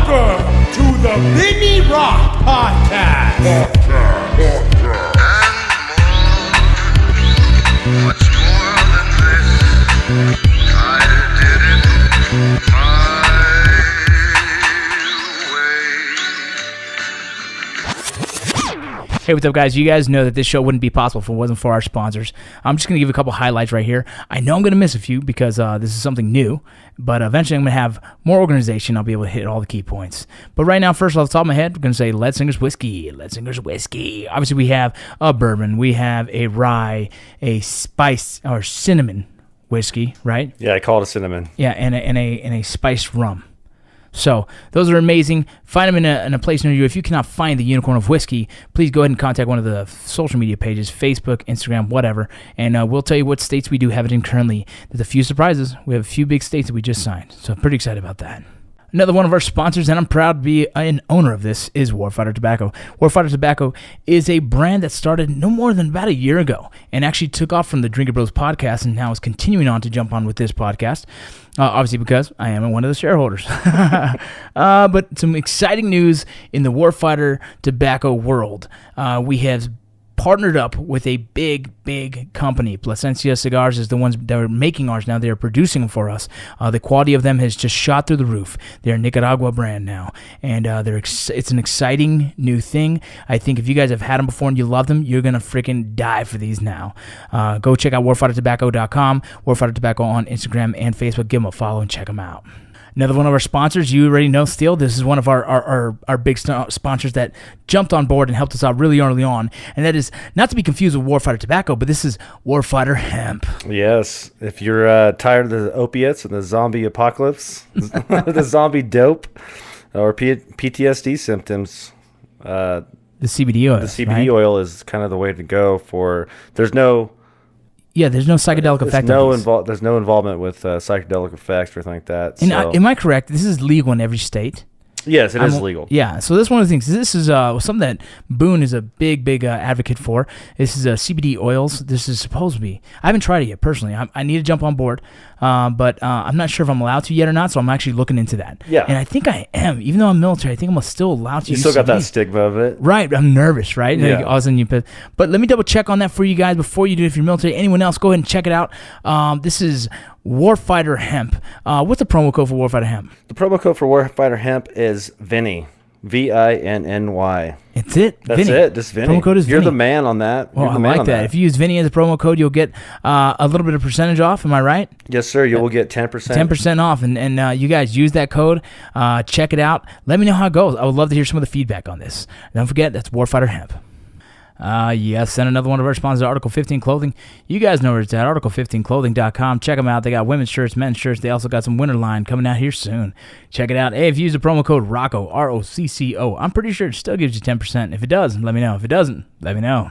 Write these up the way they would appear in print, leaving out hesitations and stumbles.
Welcome to the Vinny Roc Podcast. Much more than this, I did it my way. Hey, what's up, guys? You guys know that this show wouldn't be possible if it wasn't for our sponsors. I'm just going to give a couple highlights right here. I know I'm going to miss a few because this is something new, but eventually I'm going to have more organization. I'll be able to hit all the key points. But right now, first off the top of my head, we're going to say Leadsinger's Whiskey. Leadsinger's Whiskey. Obviously, we have a bourbon. We have a rye, a spice or cinnamon whiskey, right? Yeah, I call it a cinnamon. Yeah, and a spiced rum. So those are amazing. Find them in a place near you. If you cannot find the Unicorn of Whiskey, please go ahead and contact one of the social media pages, Facebook, Instagram, whatever, and we'll tell you what states we do have it in currently. There's a few surprises. We have a few big states that we just signed, so I'm pretty excited about that. Another one of our sponsors, and I'm proud to be an owner of this, is Warfighter Tobacco. Warfighter Tobacco is a brand that started no more than about a year ago and actually took off from the Drinker Bros podcast and now is continuing on to jump on with this podcast, obviously because I am one of the shareholders. But some exciting news in the Warfighter Tobacco world. We have partnered up with a big company. Plasencia Cigars is the ones that are making ours now. They are producing them for us. The quality of them has just shot through the roof. They're a Nicaragua brand now, and it's an exciting new thing. I think if you guys have had them before and you love them, you're gonna freaking die for these now. Go check out warfightertobacco.com, Warfighter Tobacco on Instagram and Facebook. Give them a follow and check them out. Another one of our sponsors, you already know, Steel. This is one of our big sponsors that jumped on board and helped us out really early on. And that is not to be confused with Warfighter Tobacco, but this is Warfighter Hemp. Yes. If you're tired of the opiates and the zombie apocalypse, the zombie dope, or PTSD symptoms, the CBD oil. The CBD oil is kind of the way to go for. There's no psychedelic effect. There's no involvement with psychedelic effects or anything like that. And am I correct? This is legal in every state? Yes, it is legal. Yeah, so that's one of the things. This is something that Boone is a big advocate for. This is CBD oils. This is supposed to be. I haven't tried it yet, personally. I need to jump on board, but I'm not sure if I'm allowed to yet or not, so I'm actually looking into that. Yeah. And I think I am. Even though I'm military, I think I'm still allowed to use You still got CBD. that stigma of it. Right, I'm nervous, right? Yeah. Like, all of a sudden but let me double check on that for you guys before you do it. If you're military, anyone else, go ahead and check it out. This is Warfighter Hemp. What's the promo code for Warfighter Hemp? The promo code for Warfighter Hemp is Vinny. VINNY. It's it. That's Vinny. it. Just Vinny. Promo code is You're Vinny. the man on that. Well, I like that. If you use Vinny as a promo code, you'll get a little bit of percentage off. Am I right? Yes, sir. You will get 10%. 10% off. And you guys use that code. Check it out. Let me know how it goes. I would love to hear some of the feedback on this. Don't forget, that's Warfighter Hemp. Yes, and another one of our sponsors, Article 15 Clothing. You guys know where it's at, article15clothing.com. Check them out. They got women's shirts, men's shirts. They also got some winter line coming out here soon. Check it out. Hey, if you use the promo code ROCCO, ROCCO, I'm pretty sure it still gives you 10%. If it does, let me know. If it doesn't, let me know.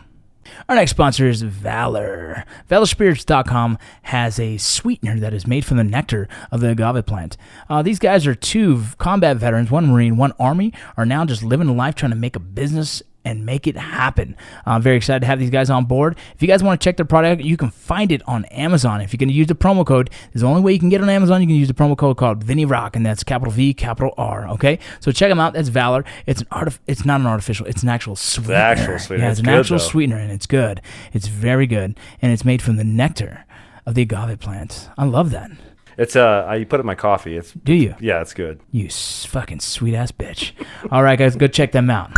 Our next sponsor is Valor. ValorSpirits.com has a sweetener that is made from the nectar of the agave plant. These guys are two combat veterans, one Marine, one Army, are now just living a life trying to make a business and make it happen. I'm very excited to have these guys on board. If you guys want to check their product, you can find it on Amazon. If you're going to use the promo code, there's the only way you can get it on Amazon. You can use the promo code called Vinny Roc, and that's capital V, capital R, okay? So check them out. That's Valor. It's not an artificial. It's an actual sweetener. The actual sweetener. Yeah, it's an actual sweetener, and it's good. It's very good, and it's made from the nectar of the agave plant. I love that. It's you put it in my coffee. Do you? Yeah, it's good. You fucking sweet ass bitch. All right, guys, go check them out.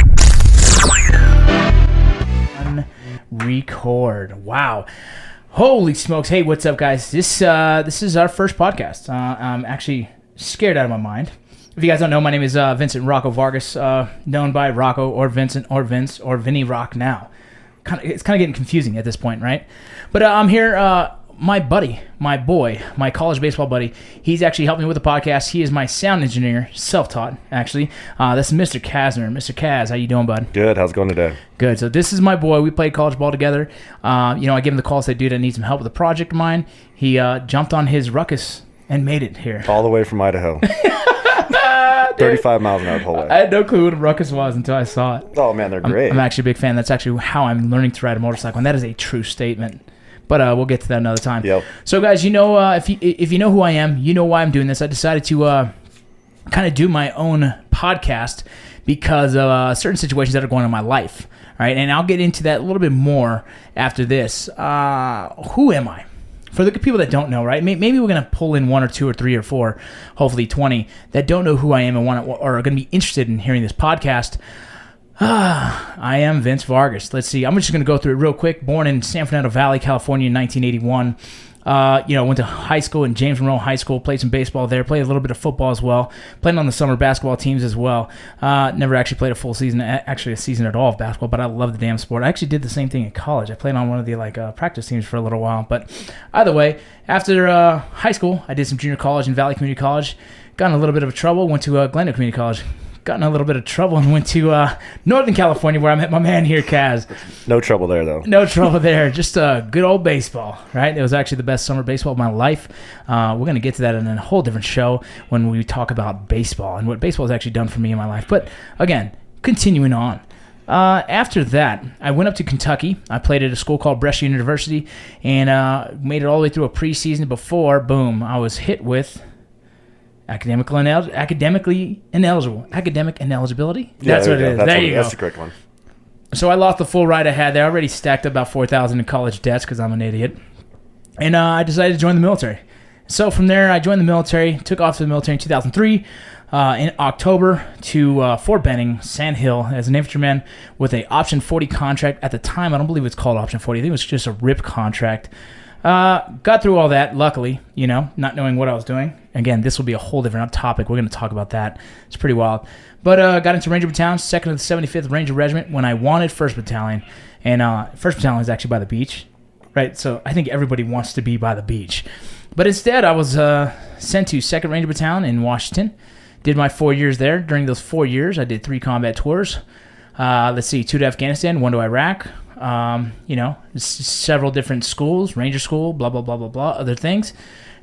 Record. Wow. Holy smokes. Hey, what's up, guys? This is our first podcast. I'm actually scared out of my mind. If you guys don't know, my name is Vincent Rocco Vargas, known by Rocco or Vincent or Vince or Vinny Roc now. It's kind of getting confusing at this point, right? But I'm here. My buddy, my boy, my college baseball buddy, he's actually helped me with the podcast. He is my sound engineer, self-taught, actually. That's Mr. Kasner. Mr. Kaz, how you doing, bud? Good. How's it going today? Good. So this is my boy. We played college ball together. I give him the call, said, dude, I need some help with a project of mine. He jumped on his ruckus and made it here. All the way from Idaho. 35 miles an hour the whole way. I had no clue what a ruckus was until I saw it. Oh, man, they're great. I'm actually a big fan. That's actually how I'm learning to ride a motorcycle, and that is a true statement. But we'll get to that another time. Yep. So, guys, if you know who I am, you know why I'm doing this. I decided to kind of do my own podcast because of certain situations that are going on in my life. All right, and I'll get into that a little bit more after this. Who am I? For the people that don't know, right? Maybe we're going to pull in 1 or 2 or 3 or 4, hopefully 20, that don't know who I am and are going to be interested in hearing this podcast. I am Vince Vargas. Let's see. I'm just going to go through it real quick. Born in San Fernando Valley, California in 1981. Went to high school in James Monroe High School, played some baseball there, played a little bit of football as well, played on the summer basketball teams as well. Never actually played a full season, actually a season at all of basketball, but I love the damn sport. I actually did the same thing in college. I played on one of the practice teams for a little while. But either way, after high school, I did some junior college in Valley Community College, got in a little bit of trouble, went to Glendale Community College. Got in a little bit of trouble and went to Northern California where I met my man here, Kaz. No trouble there, though. No trouble there. Just good old baseball, right? It was actually the best summer baseball of my life. We're going to get to that in a whole different show when we talk about baseball and what baseball has actually done for me in my life. But again, continuing on. After that, I went up to Kentucky. I played at a school called Brescia University and made it all the way through a preseason before, boom, I was hit with... Academic ineligibility. That's what it is. There you go. That's the correct one. So I lost the full ride I had there. I already stacked up about $4,000 in college debts because I'm an idiot. And I decided to join the military. So from there, I joined the military, took off to the military in 2003 in October to Fort Benning, Sand Hill, as an infantryman with a Option 40 contract. At the time, I don't believe it's called Option 40. I think it was just a RIP contract. Got through all that, luckily, not knowing what I was doing. Again, this will be a whole different topic. We're going to talk about that. It's pretty wild. But got into Ranger Battalion, 2nd of the 75th Ranger Regiment when I wanted 1st Battalion. And 1st Battalion is actually by the beach, right? So I think everybody wants to be by the beach. But instead, I was sent to 2nd Ranger Battalion in Washington. Did my 4 years there. During those 4 years, I did 3 combat tours. 2 to Afghanistan, 1 to Iraq. Several different schools, Ranger School, blah, blah, blah, blah, blah, other things.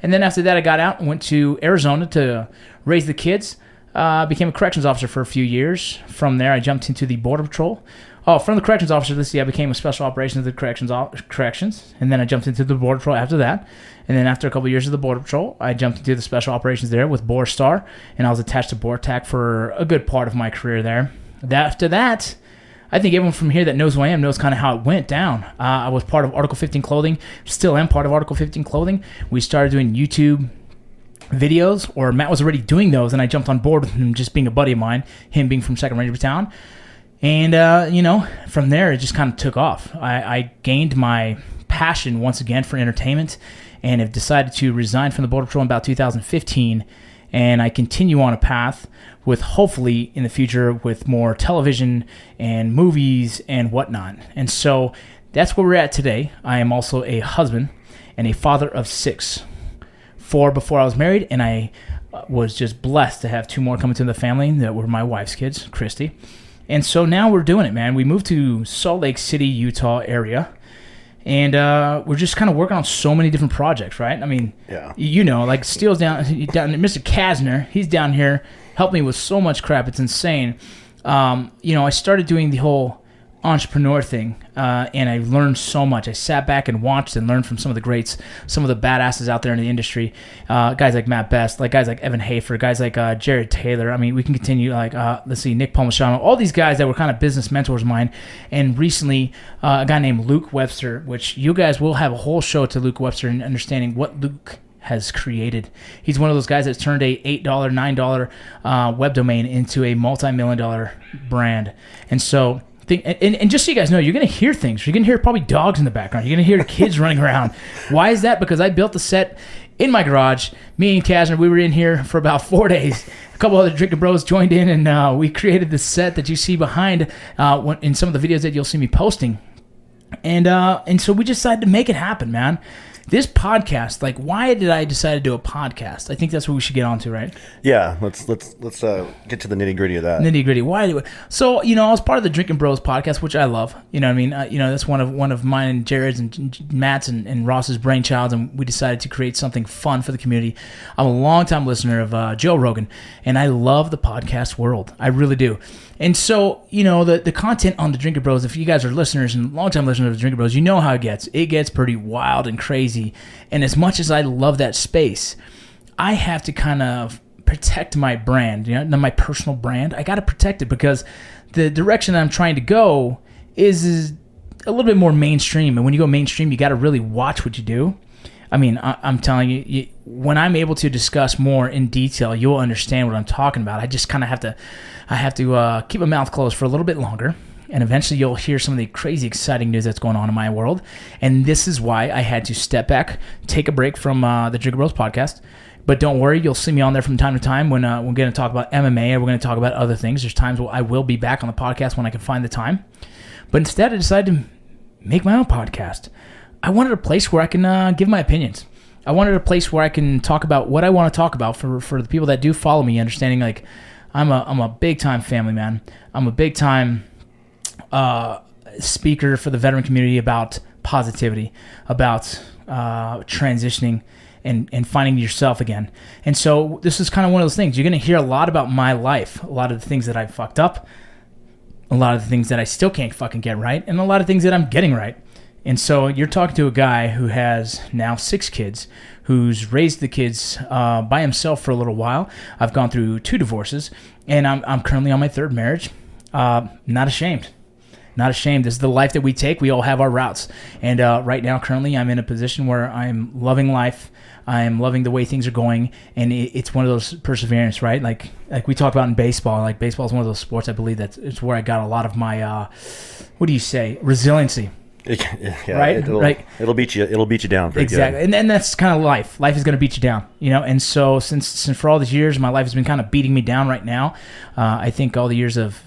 And then after that, I got out and went to Arizona to raise the kids. Became a corrections officer for a few years. From there, I jumped into the Border Patrol. From the corrections officer, I became a special operations of the corrections. And then I jumped into the Border Patrol after that. And then after a couple of years of the Border Patrol, I jumped into the special operations there with Boer Star. And I was attached to BORTAC for a good part of my career there. After that, I think everyone from here that knows who I am knows kind of how it went down. I was part of Article 15 Clothing, still am part of Article 15 Clothing. We started doing YouTube videos, or Matt was already doing those, and I jumped on board with him just being a buddy of mine, him being from 2nd Ranger Battalion. And, from there, it just kind of took off. I gained my passion once again for entertainment and have decided to resign from the Border Patrol in about 2015. And I continue on a path with hopefully in the future with more television and movies and whatnot. And so that's where we're at today. I am also a husband and a father of 6. 4 before I was married, and I was just blessed to have 2 more coming to the family that were my wife's kids, Christy. And so now we're doing it, man. We moved to Salt Lake City, Utah area. And we're just kind of working on so many different projects, right? I mean, yeah. Like Steele's down Mr. Kasner, he's down here, helped me with so much crap. It's insane. I started doing the whole entrepreneur thing, and I learned so much. I sat back and watched and learned from some of the greats, some of the badasses out there in the industry, guys like Matt Best, like guys like Evan Hafer, guys like Jared Taylor. I mean, we can continue, Nick Palmachano, all these guys that were kind of business mentors of mine. And recently, a guy named Luke Webster, which you guys will have a whole show to Luke Webster and understanding what Luke has created. He's one of those guys that's turned a $8, $9 web domain into a multi-million-dollar brand. And so... And just so you guys know, you're going to hear things. You're going to hear probably dogs in the background. You're going to hear kids running around. Why is that? Because I built the set in my garage. Me and Kasner, we were in here for about 4 days. A couple other drinking bros joined in, and we created the set that you see behind in some of the videos that you'll see me posting. And so we decided to make it happen, man. This podcast, why did I decide to do a podcast? I think that's what we should get onto, right? Yeah, let's get to the nitty gritty of that. Nitty gritty. Why do it? So I was part of the Drinking Bros podcast, which I love. You know what I mean? That's one of mine and Jared's and Matt's and Ross's brainchild, and we decided to create something fun for the community. I'm a longtime listener of Joe Rogan, and I love the podcast world. I really do. And so, the content on the Drinking Bros, if you guys are listeners and longtime listeners of the Drinking Bros, you know how it gets. It gets pretty wild and crazy. And as much as I love that space, I have to kind of protect my brand, my personal brand. I got to protect it because the direction that I'm trying to go is a little bit more mainstream. And when you go mainstream, you got to really watch what you do. I mean, I'm telling you, when I'm able to discuss more in detail, you'll understand what I'm talking about. I just kind of have to keep my mouth closed for a little bit longer. And eventually you'll hear some of the crazy, exciting news that's going on in my world. And this is why I had to step back, take a break from the Drinker Bros podcast. But don't worry, you'll see me on there from time to time when we're going to talk about MMA or we're going to talk about other things. There's times where I will be back on the podcast when I can find the time. But instead, I decided to make my own podcast. I wanted a place where I can give my opinions. I wanted a place where I can talk about what I want to talk about for the people that do follow me, understanding like I'm a big-time family man. I'm a big-time speaker for the veteran community about positivity, about transitioning and finding yourself again. And so this is kind of one of those things. You're going to hear a lot about my life, a lot of the things that I fucked up, a lot of the things that I still can't fucking get right, and a lot of things that I'm getting right. And so you're talking to a guy who has now 6 kids, who's raised the kids by himself for a little while. I've gone through 2 divorces, and I'm currently on my 3rd marriage. Not ashamed. Not ashamed. This is the life that we take. We all have our routes. And right now, currently, I'm in a position where I'm loving life. I'm loving the way things are going. And it's one of those perseverance, right? Like we talked about in baseball. Like baseball is one of those sports, I believe, it's where I got a lot of my, resiliency. Yeah, right? It'll beat you down. Exactly. Good. And that's kind of life. Life is going to beat you down, And so since for all these years, my life has been kind of beating me down right now. I think all the years of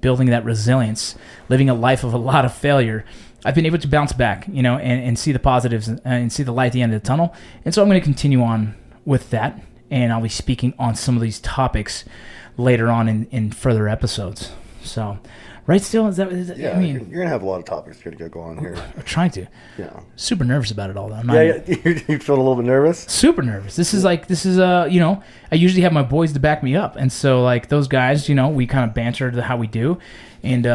building that resilience, living a life of a lot of failure, I've been able to bounce back, and see the positives and see the light at the end of the tunnel. And so I'm going to continue on with that, and I'll be speaking on some of these topics later on in further episodes. So, right, still? Is that yeah, I mean, you're going to have a lot of topics here to go on here. I'm trying to. Yeah. Super nervous about it all, though. You're feeling a little bit nervous? Super nervous. This is I usually have my boys to back me up. And so, like, those guys, we kind of banter to how we do. And,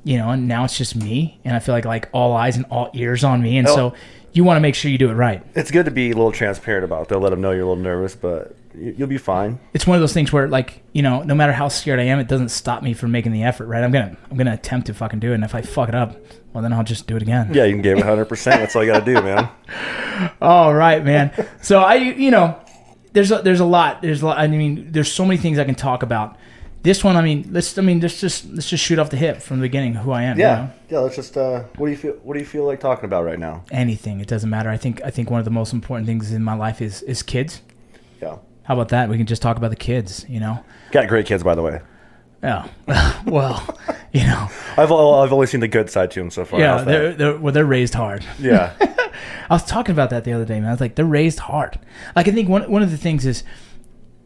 and now it's just me. And I feel like all eyes and all ears on me. And so you want to make sure you do it right. It's good to be a little transparent about it. They'll let them know you're a little nervous, but you'll be fine. It's one of those things where, no matter how scared I am, it doesn't stop me from making the effort, right? I'm gonna attempt to fucking do it, and if I fuck it up, well, then I'll just do it again. Yeah, you can give it 100%. That's all you gotta do, man. All right, man. So there's a lot. I mean, there's so many things I can talk about. This one, let's just shoot off the hip from the beginning. Who I am. Yeah. Yeah. Let's just. What do you feel like talking about right now? Anything. It doesn't matter. I think one of the most important things in my life is kids. Yeah. How about that? We can just talk about the kids, Got great kids, by the way. Yeah. Well, I've only seen the good side to them so far. Yeah, they're raised hard. Yeah. I was talking about that the other day, man. I was like, they're raised hard. Like, I think one of the things is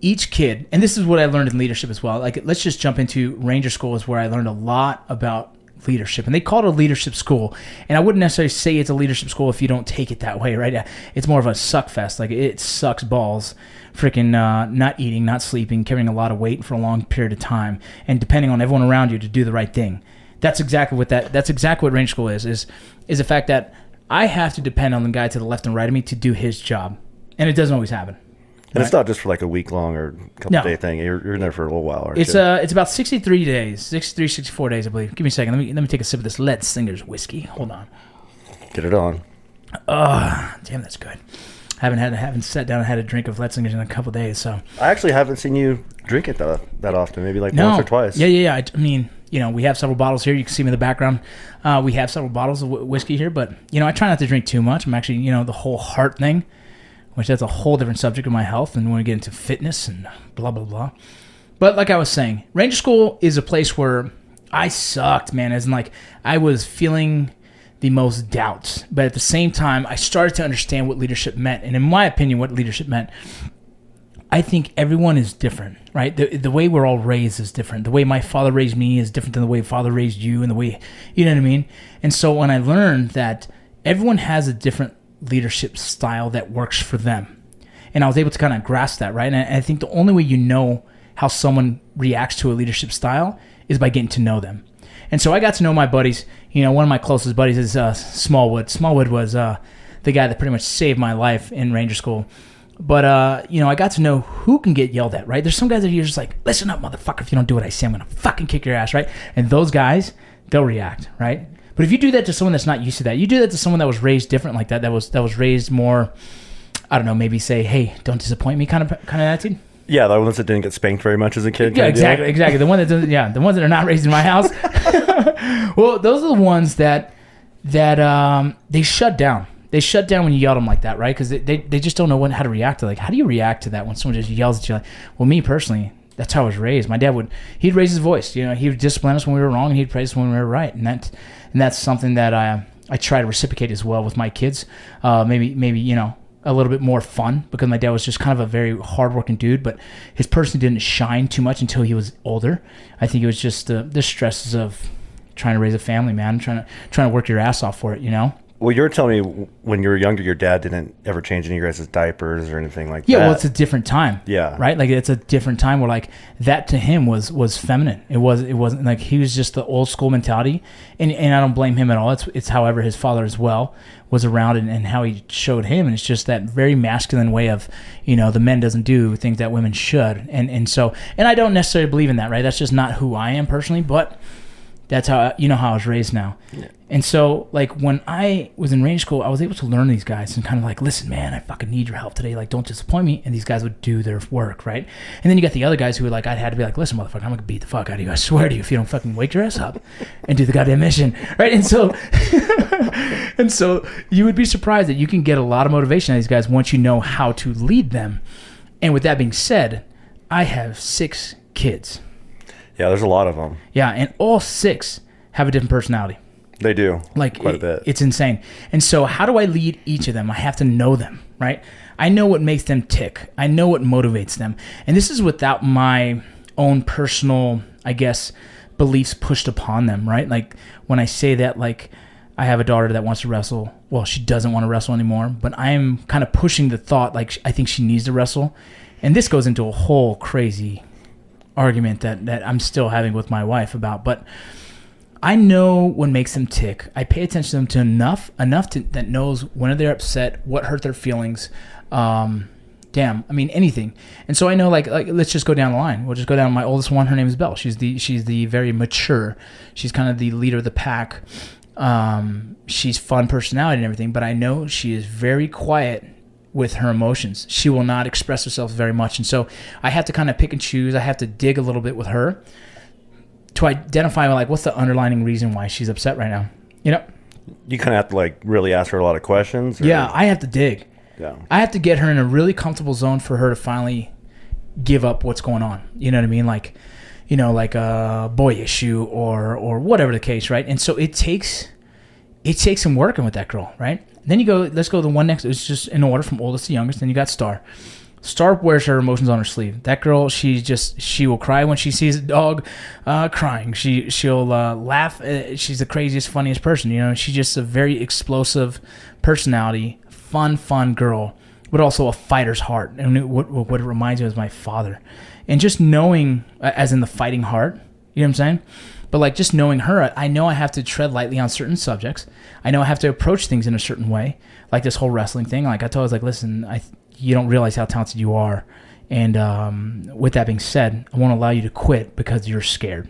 each kid, and this is what I learned in leadership as well. Like, let's just jump into Ranger School is where I learned a lot about leadership, and they call it a leadership school. And I wouldn't necessarily say it's a leadership school if you don't take it that way, right? It's more of a suck fest. Like, it sucks balls, freaking not eating, not sleeping, carrying a lot of weight for a long period of time, and depending on everyone around you to do the right thing. That's exactly what Ranger School is the fact that I have to depend on the guy to the left and right of me to do his job, and it doesn't always happen. And it's not just for like a week long or a couple day thing. You're in there for a little while, aren't you? It's about 63 days, 64 days, I believe. Give me a second. Let me take a sip of this Lead Singer's whiskey. Hold on. Get it on. Damn, that's good. I haven't sat down and had a drink of Lead Singer's in a couple days, so. I actually haven't seen you drink it that often. Maybe like once or twice. Yeah. I mean, we have several bottles here. You can see them in the background. We have several bottles of whiskey here, but I try not to drink too much. I'm actually, the whole heart thing, which that's a whole different subject of my health, and when we get into fitness and blah, blah, blah. But like I was saying, Ranger School is a place where I sucked, man. As in, like, I was feeling the most doubts. But at the same time, I started to understand what leadership meant. And in my opinion, what leadership meant, I think everyone is different, right? The way we're all raised is different. The way my father raised me is different than the way father raised you, and the way, you know what I mean? And so when I learned that everyone has a different leadership style that works for them, and I was able to kind of grasp that, right? And I think the only way you know how someone reacts to a leadership style is by getting to know them. And so I got to know my buddies. One of my closest buddies is Smallwood. Smallwood was the guy that pretty much saved my life in Ranger School. But, I got to know who can get yelled at, right? There's some guys that you're just like, listen up, motherfucker. If you don't do what I say, I'm going to fucking kick your ass, right? And those guys, they'll react, right? But if you do that to someone that's not used to that, you do that to someone that was raised different like that was raised more, I don't know, maybe say, hey, don't disappoint me kind of attitude. Yeah, the ones that didn't get spanked very much as a kid. Yeah, exactly. The one that doesn't, the ones that are not raised in my house. Well, those are the ones that they shut down. They shut down when you yell at them like that, right? Because they just don't know how to react to. Like, how do you react to that when someone just yells at you? Like, well, me personally, that's how I was raised. My dad he'd raise his voice. He would discipline us when we were wrong, and he'd praise us when we were right. And that's something that I try to reciprocate as well with my kids. Maybe a little bit more fun, because my dad was just kind of a very hardworking dude, but his person didn't shine too much until he was older. I think it was just the stresses of trying to raise a family, man, trying to work your ass off for it, Well, you were telling me when you were younger, your dad didn't ever change any of your guys' diapers or anything like that. Yeah, well, it's a different time. Yeah. Right? Like, it's a different time where, like, that to him was feminine. It wasn't like, he was just the old school mentality. And I don't blame him at all. It's however his father as well was around and how he showed him. And it's just that very masculine way of, the men doesn't do things that women should. And so I don't necessarily believe in that, right? That's just not who I am personally, but that's how how I was raised now. Yeah. And so, like, when I was in range school, I was able to learn these guys and kind of like, listen, man, I fucking need your help today. Like, don't disappoint me. And these guys would do their work, right? And then you got the other guys who were like, I'd had to be like, listen, motherfucker, I'm going to beat the fuck out of you. I swear to you, if you don't fucking wake your ass up and do the goddamn mission, right? And so, you would be surprised that you can get a lot of motivation out of these guys once you know how to lead them. And with that being said, I have 6 kids. Yeah, there's a lot of them. Yeah, and all 6 have a different personality. They do, like, quite a bit. It's insane. And so how do I lead each of them? I have to know them, right? I know what makes them tick. I know what motivates them. And this is without my own personal, I guess, beliefs pushed upon them, right? Like, when I say that, like, I have a daughter that wants to wrestle. Well, she doesn't want to wrestle anymore, but I'm kind of pushing the thought, like, I think she needs to wrestle. And this goes into a whole crazy argument that I'm still having with my wife about, but I know what makes them tick. I pay attention to them to enough that knows when they're upset, what hurt their feelings, anything. And so I know, like let's just go down the line. We'll just go down. My oldest one, her name is Belle. She's the very mature. She's kind of the leader of the pack. She's fun personality and everything, but I know she is very quiet with her emotions. She will not express herself very much. And so I have to kind of pick and choose. I have to dig a little bit with her to identify, like, what's the underlying reason why she's upset right now. You kind of have to, like, really ask her a lot of questions. Or? Yeah, I have to dig. Yeah. I have to get her in a really comfortable zone for her to finally give up what's going on. You know what I mean? Like, like a boy issue or whatever the case, right? And so it takes some working with that girl, right? Then let's go to the one next. It's just in order from oldest to youngest. Then you got Star. Star wears her emotions on her sleeve. That girl, she will cry when she sees a dog crying. She'll laugh. She's the craziest, funniest person. She's just a very explosive personality, fun girl, but also a fighter's heart. And what it reminds me of is my father. And just knowing, as in the fighting heart, you know what I'm saying? But, like, just knowing her, I know I have to tread lightly on certain subjects. I know I have to approach things in a certain way, like this whole wrestling thing. Like, I told her, I was like, listen, you don't realize how talented you are. And with that being said, I won't allow you to quit because you're scared.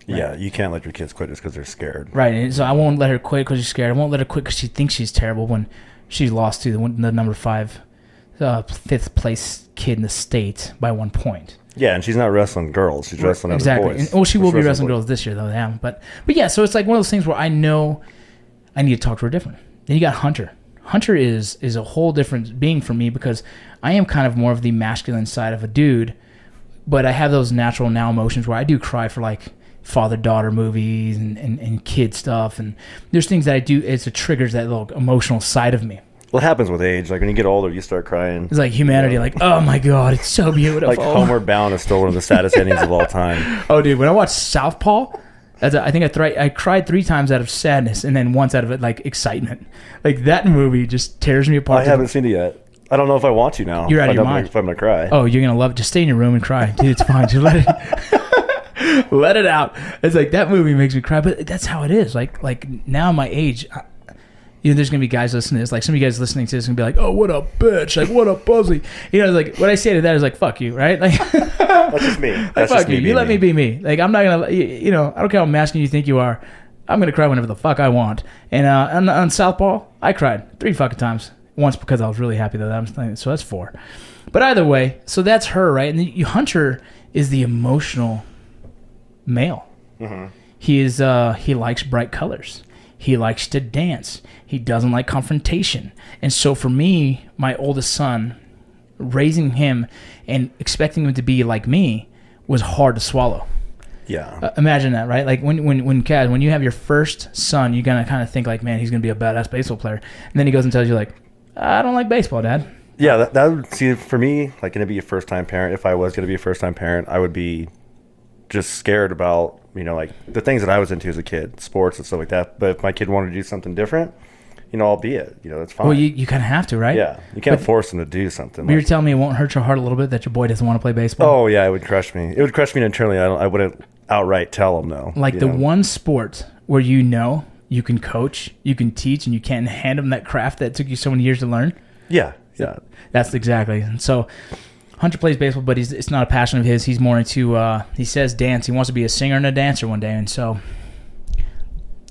Right? Yeah, you can't let your kids quit just because they're scared. Right, and so I won't let her quit because she's scared. I won't let her quit because she thinks she's terrible when she lost to the number 5, 5th place kid in the state by 1 point. Yeah, and she's not wrestling girls. She's wrestling other boys. And, she will be wrestling girls this year, though. Yeah, but yeah, so it's like one of those things where I know I need to talk to her different. Then you got Hunter. Hunter is a whole different being for me because I am kind of more of the masculine side of a dude, but I have those natural now emotions where I do cry for, like, father-daughter movies and kid stuff. And there's things that I do. It triggers that little emotional side of me. Well, it happens with age. Like, when you get older, you start crying. It's like humanity, like, oh my God, it's so beautiful. Like, Homeward Bound is still one of the saddest endings of all time. Oh, dude, when I watched Southpaw, I think I cried 3 times out of sadness and then once out of, like, excitement. Like, that movie just tears me apart. I haven't seen it yet. I don't know if I want to now. You're out of your mind. If I'm going to cry. Oh, you're going to love it. Just stay in your room and cry. Dude, it's fine. Just let it let it out. It's like, that movie makes me cry, but that's how it is. Like now, my age, there's going to be guys listening to this. Like, some of you guys listening to this and be like, oh, what a bitch. Like, what a pussy. Like, what I say to that is like, fuck you, right? Like, that's just me. That's like, fuck just you. You let me be me. Like, I'm not going to, I don't care how masculine you think you are. I'm going to cry whenever the fuck I want. And on Southpaw, I cried 3 fucking times. Once because I was really happy that so that's 4. But either way, so that's her, right? And Hunter is the emotional male. Mm-hmm. He likes bright colors. He likes to dance. He doesn't like confrontation. And so for me, my oldest son, raising him and expecting him to be like me was hard to swallow. Yeah. Imagine that, right? Like when you have your first son, you're gonna kind of think like, man, he's gonna be a badass baseball player, and then he goes and tells you like, I don't like baseball, Dad. Yeah, that would see for me, like, gonna be a first time parent. If I was gonna be a first time parent, I would be just scared about, like the things that I was into as a kid, sports and stuff like that. But if my kid wanted to do something different, albeit, that's fine. Well, you kind of have to, right? Yeah, you can't force them to do something. But you're telling me it won't hurt your heart a little bit that your boy doesn't want to play baseball? Oh yeah, it would crush me. It would crush me internally. I wouldn't outright tell him no. Like the one sport where you can coach, you can teach, and you can't hand him that craft that took you so many years to learn. Yeah. That's exactly. And so Hunter plays baseball, but it's not a passion of his. He's more into, he says dance. He wants to be a singer and a dancer one day. And so,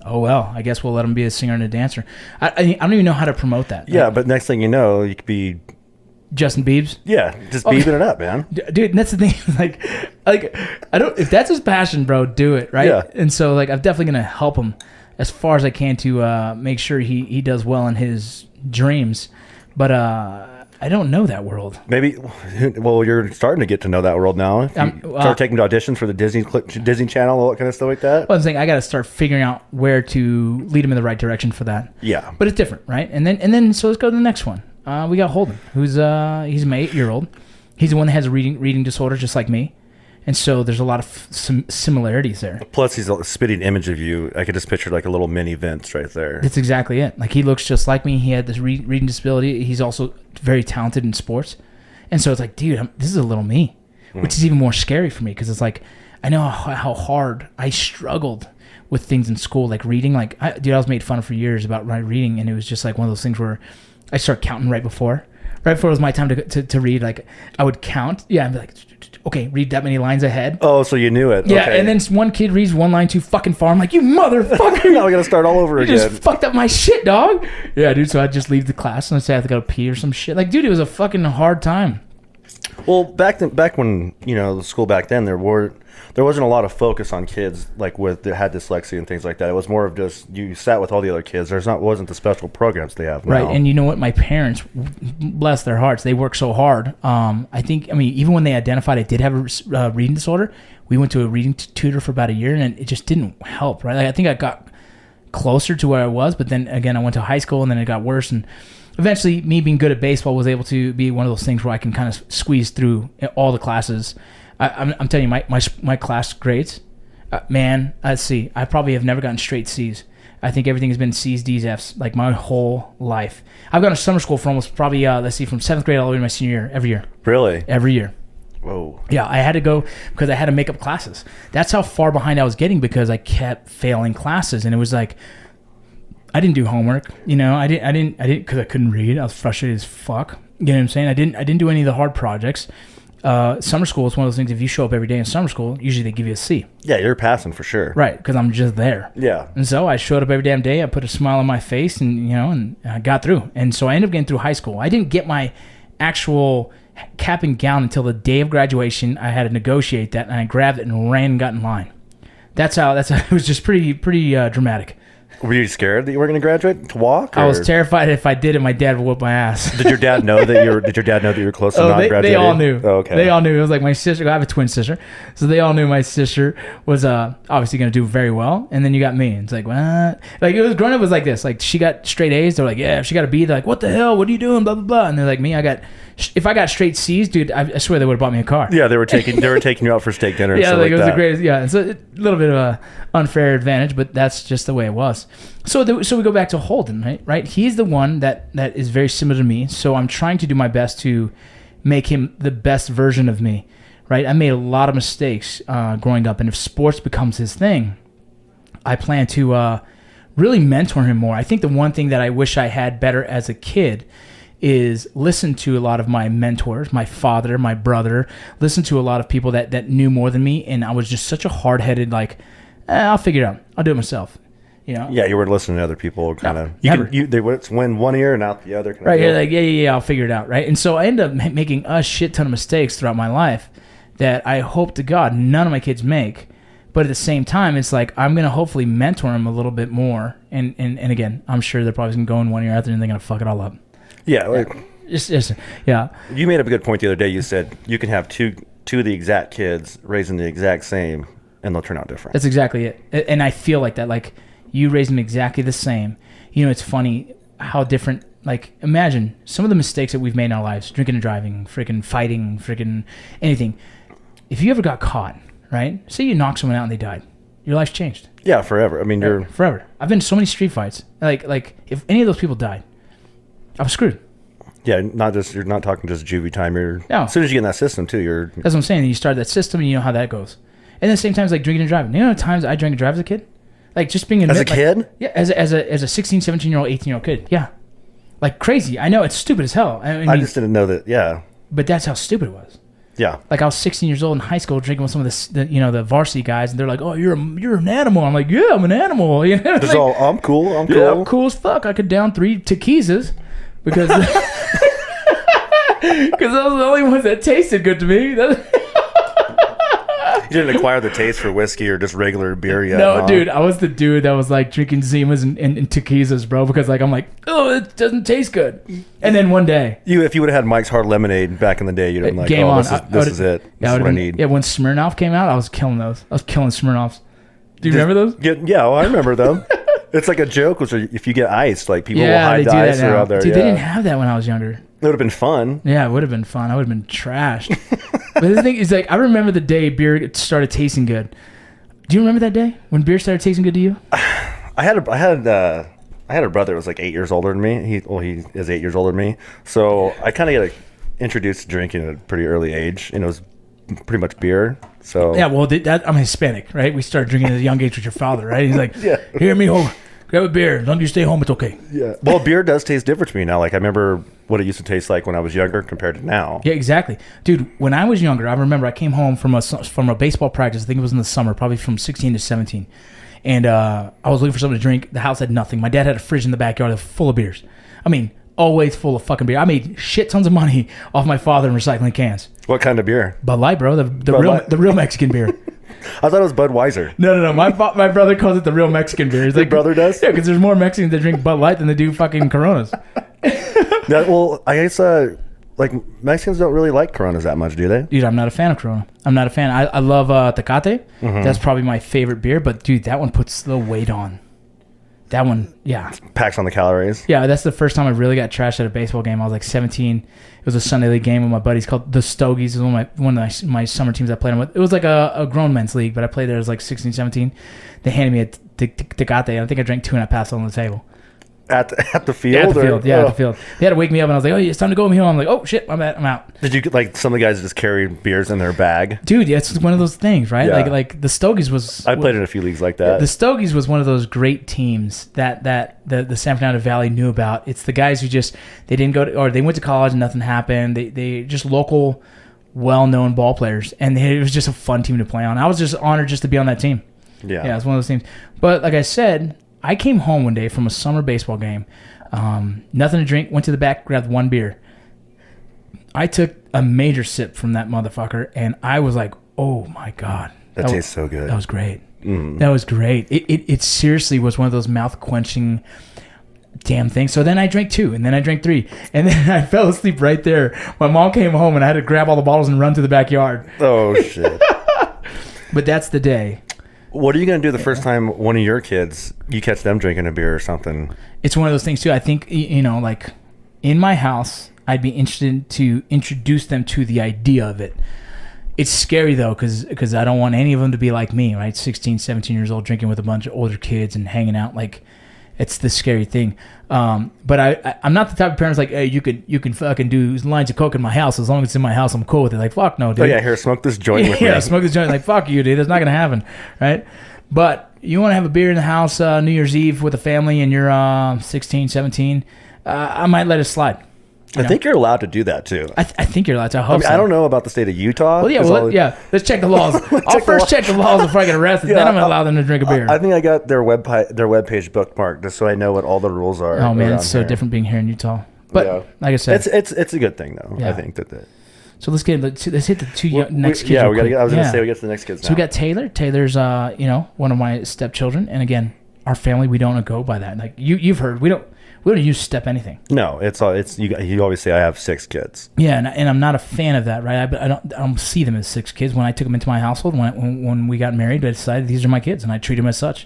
oh, well, I guess we'll let him be a singer and a dancer. I don't even know how to promote that. Yeah, but next thing you know, you could be Justin Biebs. Yeah, just beebing it up, man. Dude, that's the thing. Like I don't, if that's his passion, bro, do it, right? Yeah. And so, like, I'm definitely going to help him as far as I can to make sure he does well in his dreams. But I don't know that world. Maybe, well, you're starting to get to know that world now. Start taking auditions for the Disney Channel, all that kind of stuff like that. Well, I'm saying I got to start figuring out where to lead him in the right direction for that. Yeah. But it's different, right? And then so let's go to the next one. We got Holden, who's he's my 8-year-old. He's the one that has a reading disorder, just like me. And so there's a lot of similarities there. Plus, he's a spitting image of you. I could just picture like a little mini Vince right there. That's exactly it. Like, he looks just like me. He had this reading disability. He's also very talented in sports. And so it's like, dude, this is a little me, which is even more scary for me because it's like, I know how hard I struggled with things in school, like reading. Like, I was made fun of for years about my reading, and it was just like one of those things where I start counting right before it was my time to read. Like, I would count. Yeah, I'd be like, okay, read that many lines ahead. Oh, so you knew it. Yeah, okay. And then one kid reads one line too fucking far. I'm like, you motherfucker. Now we got to start all over again. You just fucked up my shit, dog. Yeah, dude, so I'd just leave the class and I'd say I have to go pee or some shit. Like, dude, it was a fucking hard time. Well, back when, the school back then, there wasn't a lot of focus on kids like that had dyslexia and things like that. It was more of just you sat with all the other kids. Wasn't the special programs they have now. Right, and you know what? My parents, bless their hearts, they work so hard. Even when they identified I did have a reading disorder, we went to a reading tutor for about a year, and it just didn't help. Right, like, I think I got closer to where I was, but then again, I went to high school, and then it got worse, and eventually, me being good at baseball was able to be one of those things where I can kind of squeeze through all the classes. I'm telling you, my class grades, man, let's see. I probably have never gotten straight C's. I think everything has been C's, D's, F's, like my whole life. I've gone to summer school for almost probably, from 7th grade all the way to my senior year, every year. Really? Every year. Whoa. Yeah, I had to go because I had to make up classes. That's how far behind I was getting because I kept failing classes, and it was like, I didn't do homework, I didn't because I couldn't read. I was frustrated as fuck. You know what I'm saying? I didn't do any of the hard projects. Summer school is one of those things. If you show up every day in summer school, usually they give you a C. Yeah, you're passing for sure. Right, because I'm just there. Yeah. And so I showed up every damn day. I put a smile on my face, and and I got through. And so I ended up getting through high school. I didn't get my actual cap and gown until the day of graduation. I had to negotiate that, and I grabbed it and ran and got in line. That's how it was just pretty dramatic. Were you scared that you were going to graduate to walk? Or? I was terrified if I did it, my dad would whoop my ass. Did your dad know that you were close to not graduating? They all knew. Oh, okay. They all knew. It was like my sister. I have a twin sister, so they all knew my sister was obviously going to do very well. And then you got me. It's like, what? Like, it was growing up was like this. Like, she got straight A's. They're like, yeah. If she got a B, they're like, what the hell? What are you doing? Blah blah blah. And they're like, me. If I got straight C's, dude, I swear they would have bought me a car. Yeah, they were taking you out for steak dinner. Yeah, and like it was that. the greatest. Yeah, it's a little bit of a unfair advantage, but that's just the way it was. So we go back to Holden, right? He's the one that is very similar to me. So I'm trying to do my best to make him the best version of me, right? I made a lot of mistakes growing up, and if sports becomes his thing, I plan to really mentor him more. I think the one thing that I wish I had better as a kid is listen to a lot of my mentors, my father, my brother, listen to a lot of people that knew more than me, and I was just such a hard-headed, like, I'll figure it out. I'll do it myself. You know? Yeah, you were listening to other people, kind of. They would win one ear and out the other. Right, you're like, yeah, I'll figure it out, right? And so I ended up making a shit ton of mistakes throughout my life that I hope to God none of my kids make. But at the same time, it's like I'm going to hopefully mentor them a little bit more. And again, I'm sure they're probably going to go in one ear out there and they're going to fuck it all up. Yeah, like yeah. You made up a good point the other day. You said you can have two of the exact kids raising the exact same, and they'll turn out different. That's exactly it. And I feel like that. Like you raise them exactly the same. You know, it's funny how different. Like imagine some of the mistakes that we've made in our lives: drinking and driving, freaking fighting, freaking anything. If you ever got caught, right? Say you knocked someone out and they died, your life's changed. Yeah, forever. I mean, you're forever. I've been in so many street fights. Like if any of those people died, I was screwed. Yeah, you're not talking just juvie time. No. As soon as you get in that system too, That's what I'm saying. You start that system and you know how that goes. And at the same time, it's like drinking and driving. You know the times I drank and drive as a kid? Like just being as a kid? Yeah, as a 16, 17-year-old, 18-year-old kid. Yeah. Like crazy. I know it's stupid as hell. I mean, I just didn't know that. Yeah. But that's how stupid it was. Yeah. Like I was 16 years old in high school drinking with some of the varsity guys, and they're like, "Oh, you're an animal." I'm like, "Yeah, I'm an animal." You know? Just like, I'm cool. I'm cool. Yeah, I'm cool as fuck. I could down 3 tequilas because because those are the only ones that tasted good to me. You didn't acquire the taste for whiskey or just regular beer yet. No, dude, I was the dude that was like drinking Zimas and tequilas, bro, because like I'm like, oh, it doesn't taste good. And then one day, if you would have had Mike's Hard Lemonade back in the day, you'd have been like, game oh, on. this is it. This is what I need. Yeah, when Smirnoff came out, I was killing those. I was killing Smirnoffs. Do you remember those? Yeah, well, I remember them. It's like a joke, which if you get iced, like people will hide the ice around there. Dude, they didn't have that when I was younger. It would have been fun. Yeah, it would have been fun. I would have been trashed. But the thing is, like, I remember the day beer started tasting good. Do you remember that day when beer started tasting good to you? I had a brother that was like 8 years older than me. He is 8 years older than me. So I kind of got introduced to drinking at a pretty early age, and it was pretty much beer. So yeah, well, I'm Hispanic, right? We started drinking at a young age with your father, right? He's like, yeah. Here, mijo, grab a beer. As long as you stay home, it's okay. Yeah. Well, beer does taste different to me now. Like I remember what it used to taste like when I was younger compared to now. Yeah, exactly, dude. When I was younger, I remember I came home from a baseball practice. I think it was in the summer, probably from 16 to 17, and I was looking for something to drink. The house had nothing. My dad had a fridge in the backyard full of beers. I mean, always full of fucking beer. I made shit tons of money off my father in recycling cans. What kind of beer? Bud Light, bro. The real Mexican beer. I thought it was Budweiser. No. My brother calls it the real Mexican beer. He's Your brother does? Yeah, because there's more Mexicans that drink Bud Light than they do fucking Coronas. Yeah, well, I guess like Mexicans don't really like Coronas that much, do they? Dude, I'm not a fan of Corona. I'm not a fan. I love Tecate. Mm-hmm. That's probably my favorite beer. But dude, that one puts the weight on. That one, yeah. Packs on the calories. Yeah, that's the first time I really got trashed at a baseball game. I was like 17. It was a Sunday league game with my buddies called the Stogies. It was one of my summer teams I played on with. It was like a grown men's league, but I played there as like 16, 17. They handed me a Tecate, and I think I drank 2 and I passed on the table. At the field? Yeah, at the field. Yeah, at the field. They had to wake me up, and I was like, "Oh, it's time to go home." I'm like, "Oh shit, I'm out." Did you like some of the guys just carry beers in their bag? Dude, yeah, it's one of those things, right? Yeah. Like the Stogies was. I played in a few leagues like that. The Stogies was one of those great teams that the San Fernando Valley knew about. It's the guys who just they didn't go to, or they went to college and nothing happened. They just local, well-known ball players, and it was just a fun team to play on. I was just honored just to be on that team. Yeah, it's one of those teams. But like I said, I came home one day from a summer baseball game. Nothing to drink, went to the back, grabbed 1 beer. I took a major sip from that motherfucker, and I was like, oh my God. That tastes so good. That was great. That was great. It seriously was one of those mouth-quenching damn things. So then I drank 2, and then I drank 3, and then I fell asleep right there. My mom came home, and I had to grab all the bottles and run to the backyard. Oh, shit. But that's the day. What are you going to do the first time one of your kids, you catch them drinking a beer or something? It's one of those things, too. I think, like, in my house, I'd be interested to introduce them to the idea of it. It's scary, though, because I don't want any of them to be like me, right? 16, 17 years old, drinking with a bunch of older kids and hanging out. Like, it's the scary thing. But I'm not the type of parents like, hey, you can fucking do lines of coke in my house. As long as it's in my house, I'm cool with it. Like, fuck no, dude. Oh, yeah, here, smoke this joint with me. Yeah, smoke this joint. Like, fuck you, dude. That's not going to happen, right? But you want to have a beer in the house New Year's Eve with a family and you're 16, 17, I might let it slide. I think you're allowed to do that too. I think you're allowed to. I hope so. I don't know about the state of Utah. Well, yeah, let's check the laws. I'll first check the laws before I get arrested. Then I'm going to allow them to drink a beer. I think I got their webpage bookmarked just so I know what all the rules are. Oh, man, it's so different being here in Utah. But like I said. It's a good thing, though. Yeah. I think that. So let's hit the two next kids. Yeah, real quick. I was going to say we get to the next kids now. So we got Taylor. Taylor's, one of my stepchildren. And again, our family, we don't go by that. Like you've heard, we don't use step anything. No, you always say I have 6 kids. Yeah, and I'm not a fan of that, right? I don't see them as 6 kids. When I took them into my household, when we got married, I decided these are my kids, and I treat them as such.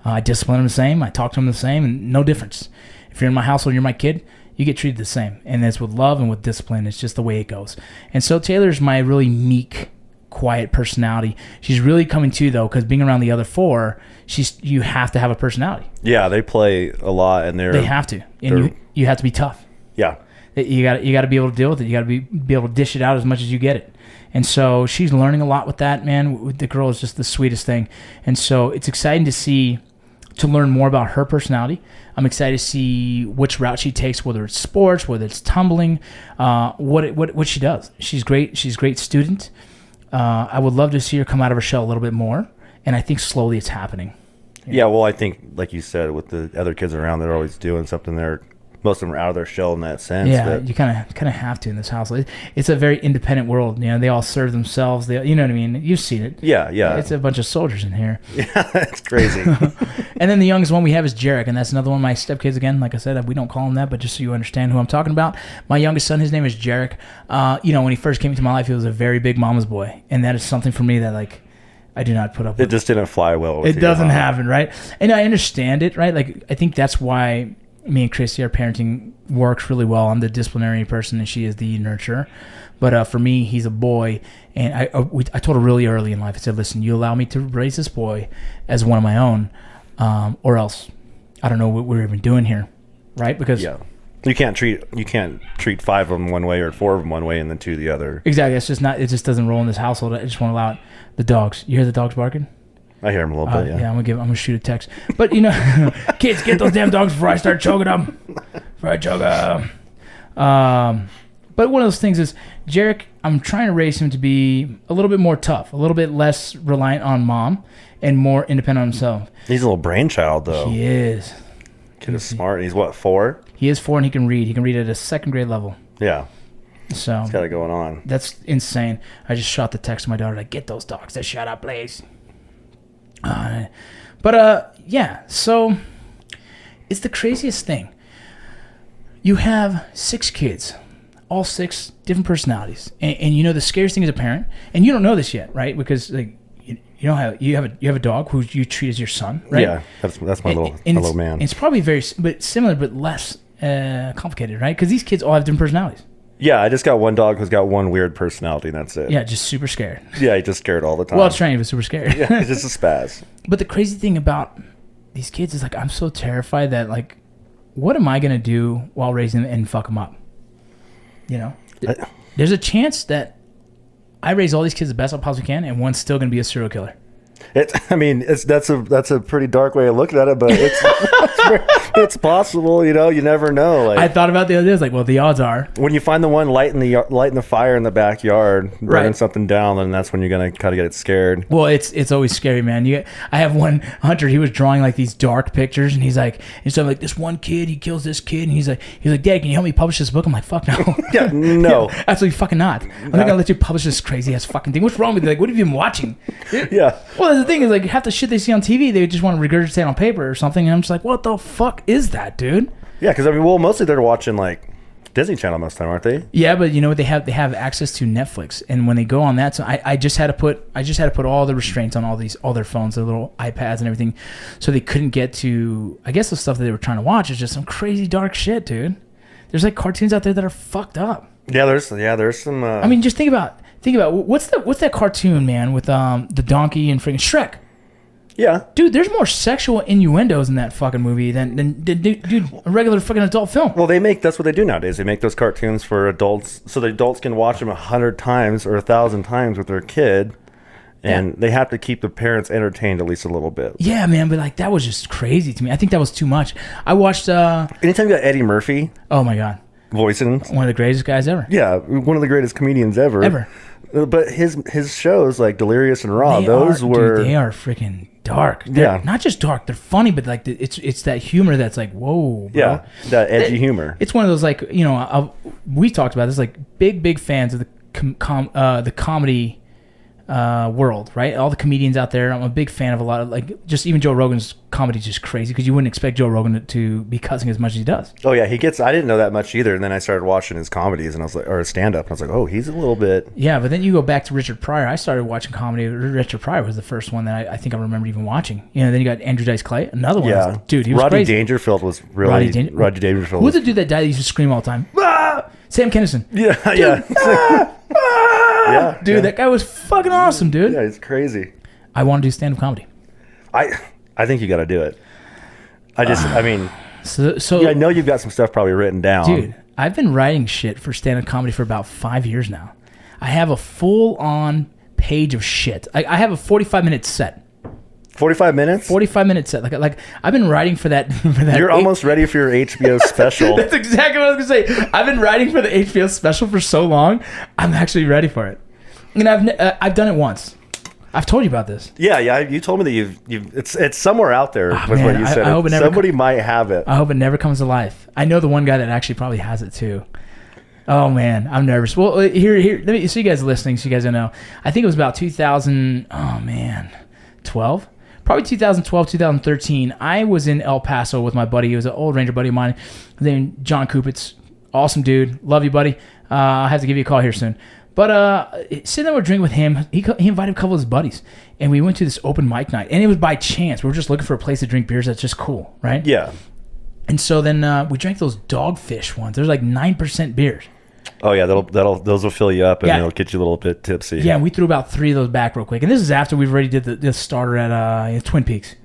I discipline them the same. I talk to them the same, and no difference. If you're in my household and you're my kid, you get treated the same, and it's with love and with discipline. It's just the way it goes. And so Taylor's my really meek, quiet personality. She's really coming to, though, because being around the other 4, you have to have a personality. Yeah, they play a lot, and they have to, and you have to be tough. Yeah, you got to be able to deal with it. You got to be able to dish it out as much as you get it. And so she's learning a lot with that, man. The girl is just the sweetest thing, and so it's exciting to learn more about her personality. I'm excited to see which route she takes, whether it's sports, whether it's tumbling, what she does. She's great. She's a great student. I would love to see her come out of her shell a little bit more, and I think slowly it's happening. Yeah, well, I think, like you said, with the other kids around, they're always doing something. Most of them are out of their shell in that sense. Yeah, you kind of have to in this house. It's a very independent world. They all serve themselves. You know what I mean? You've seen it. Yeah. It's a bunch of soldiers in here. Yeah, it's crazy. And then the youngest one we have is Jarek, and that's another one of my stepkids. Again, like I said, we don't call him that, but just so you understand who I'm talking about. My youngest son, his name is Jarek. When he first came into my life, he was a very big mama's boy, and that is something for me that I do not put up with. It just didn't fly well with it doesn't happen, right? And I understand it, right? Like, I think that's why me and Christy, our parenting works really well. I'm the disciplinary person, and she is the nurturer. But for me, he's a boy, and I told her really early in life, I said, listen, you allow me to raise this boy as one of my own, or else I don't know what we're even doing here, right? Because you can't treat 5 of them one way or 4 of them one way and then 2 the other. Exactly. It just doesn't roll in this household. I just want to allow it. The dogs. You hear the dogs barking? I hear them a little bit. Yeah. I'm gonna shoot a text. But kids, get those damn dogs before I start choking them. But one of those things is Jarek. I'm trying to raise him to be a little bit more tough, a little bit less reliant on mom, and more independent on himself. He's a little brainchild, though. He is. Kid is smart. He's what, 4? He is 4, and he can read. He can read at a 2nd grade level. Yeah. So he's got it going on. That's insane. I just shot the text to my daughter, like, get those dogs to shut up, please. So it's the craziest thing. You have 6 kids, all 6 different personalities, and the scariest thing as a parent, and you don't know this yet, right? Because you have a dog who you treat as your son, right? Yeah, that's my little man. It's probably very similar, but less complicated, right? Because these kids all have different personalities. Yeah, I just got one dog who's got one weird personality, and that's it. Yeah, just super scared. Yeah, he's just scared all the time. Well trained, but super scared. Yeah, he's just a spaz. But the crazy thing about these kids is, I'm so terrified that, what am I going to do while raising them and fuck them up? There's a chance that I raise all these kids the best I possibly can, and one's still going to be a serial killer. That's a pretty dark way of looking at it, but it's possible. You never know. I thought about the other day. I was like, well, the odds are when you find the one lighting the fire in the backyard, burning something down, then that's when you're gonna kind of get scared. Well, it's always scary, man. I have one hunter. He was drawing these dark pictures, and he's like, this one kid, he kills this kid, and he's like, Dad, can you help me publish this book? I'm like, fuck no. Yeah, no, yeah, absolutely fucking not. I'm not gonna let you publish this crazy ass fucking thing. What's wrong with you? What have you been watching? Yeah. Well, the thing is, half the shit they see on TV, they just want to regurgitate on paper or something, and I'm just like, what the fuck is that, dude? Yeah, because mostly they're watching Disney Channel most of the time, aren't they? Yeah, but they have access to Netflix, and when they go on that, so I just had to put all the restraints on all their phones, their little iPads and everything, so they couldn't get to. I guess the stuff that they were trying to watch is just some crazy dark shit, dude. There's cartoons out there that are fucked up. Yeah, there's some. Just think about what's that cartoon, man, with the donkey and freaking Shrek. Yeah, dude, there's more sexual innuendos in that fucking movie than a regular fucking adult film. Well, that's what they do nowadays. They make those cartoons for adults, so the adults can watch them 100 times or 1,000 times with their kid, And they have to keep the parents entertained at least a little bit. Yeah, man, but like that was just crazy to me. I think that was too much. I watched Anytime you got Eddie Murphy oh my god, voicing, one of the greatest guys ever. yeah, one of the greatest comedians ever. But his shows like Delirious and Raw, Dude, they are freaking dark. They're not just dark, they're funny, but like it's that humor that's like, whoa, bro. Yeah, that edgy humor. It's one of those like, you know, we talked about this, like big fans of the comedy world, right? All the comedians out there. I'm a big fan of a lot of, like, just even Joe Rogan's comedy is just crazy because you wouldn't expect Joe Rogan to be cussing as much as he does. Oh yeah, I didn't know that much either, and then I started watching his comedies, and I was like, or his stand-up, and I was like, oh, he's a little bit. Yeah, but then you go back to Richard Pryor. I started watching comedy. Richard Pryor was the first one that I think I remember even watching. You know, then you got Andrew Dice Clay, another one. Yeah, Dude, he was Rodney crazy. Dangerfield was really Rodney Dangerfield. Who was the dude that died that used to scream all the time? Ah! Sam Kinison. Yeah, Dude, yeah. Yeah, dude, that guy was fucking awesome, dude. Yeah, he's crazy. I want to do stand-up comedy. I think you got to do it. I mean, so yeah, I know you've got some stuff probably written down. Dude, I've been writing shit for stand-up comedy for about 5 years now. I have a full-on page of shit. I have a 45-minute set. 45 minutes? 45-minute set. Like I've been writing for that. You're almost ready for your HBO special. That's exactly what I was gonna say. I've been writing for the HBO special for so long. I'm actually ready for it. And I've done it once. I've told you about this. Yeah. You told me that you've it's somewhere out there with man, what you said. I hope it never Somebody might have it. I hope it never comes to life. I know the one guy that actually probably has it too. Oh man, I'm nervous. Well, here. Let me. So you guys are listening, so you guys don't know. I think it was about 12. Probably 2012, 2013. I was in El Paso with my buddy. He was an old Ranger buddy of mine. His name John Kupitz. Awesome dude. Love you, buddy. I'll have to give you a call here soon. But sitting there, we're drinking with him. He invited a couple of his buddies, and we went to this open mic night. And it was by chance. We were just looking for a place to drink beers that's just cool, right? Yeah. And so then we drank those Dogfish ones. There's like 9% beers. Oh yeah, those will fill you up and they'll get you a little bit tipsy. Yeah, we threw about 3 of those back real quick, and this is after we've already did the starter at Twin Peaks.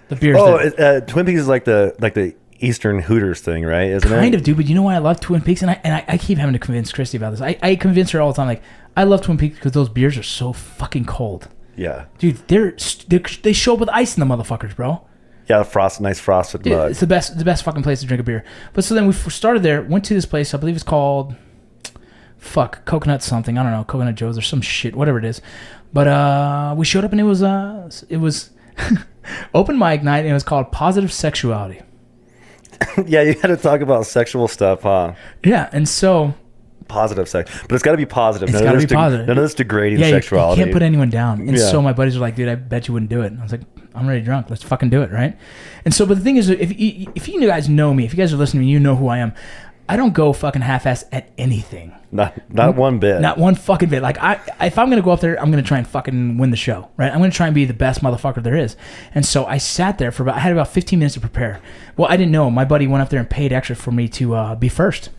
The beers. Twin Peaks is like the Eastern Hooters thing, right? Isn't it? Kind of, dude. But you know why I love Twin Peaks, and I keep having to convince Christy about this. I convince her all the time. Like, I love Twin Peaks because those beers are so fucking cold. Yeah, dude, they show up with ice in the motherfuckers, bro. Yeah, nice frosted mug. It's the best fucking place to drink a beer. But so then we started there, went to this place. I believe it's called Coconut something. I don't know, Coconut Joe's or some shit, whatever it is. But we showed up and it was open mic night, and it was called Positive Sexuality. Yeah, you got to talk about sexual stuff, huh? Yeah, and so positive sex, but it's got to be positive. It's got to be positive. None of this degrading yeah, sexuality. You can't put anyone down. And so my buddies were like, "Dude, I bet you wouldn't do it." And I was like, "I'm already drunk. Let's fucking do it, right?" And so, but the thing is, if you guys know me, if you guys are listening, you know who I am. I don't go fucking half-ass at anything. Not one bit. Not one fucking bit. Like if I'm gonna go up there, I'm gonna try and fucking win the show, right? I'm gonna try and be the best motherfucker there is. And so I sat there I had about 15 minutes to prepare. Well, I didn't know. My buddy went up there and paid extra for me to be first.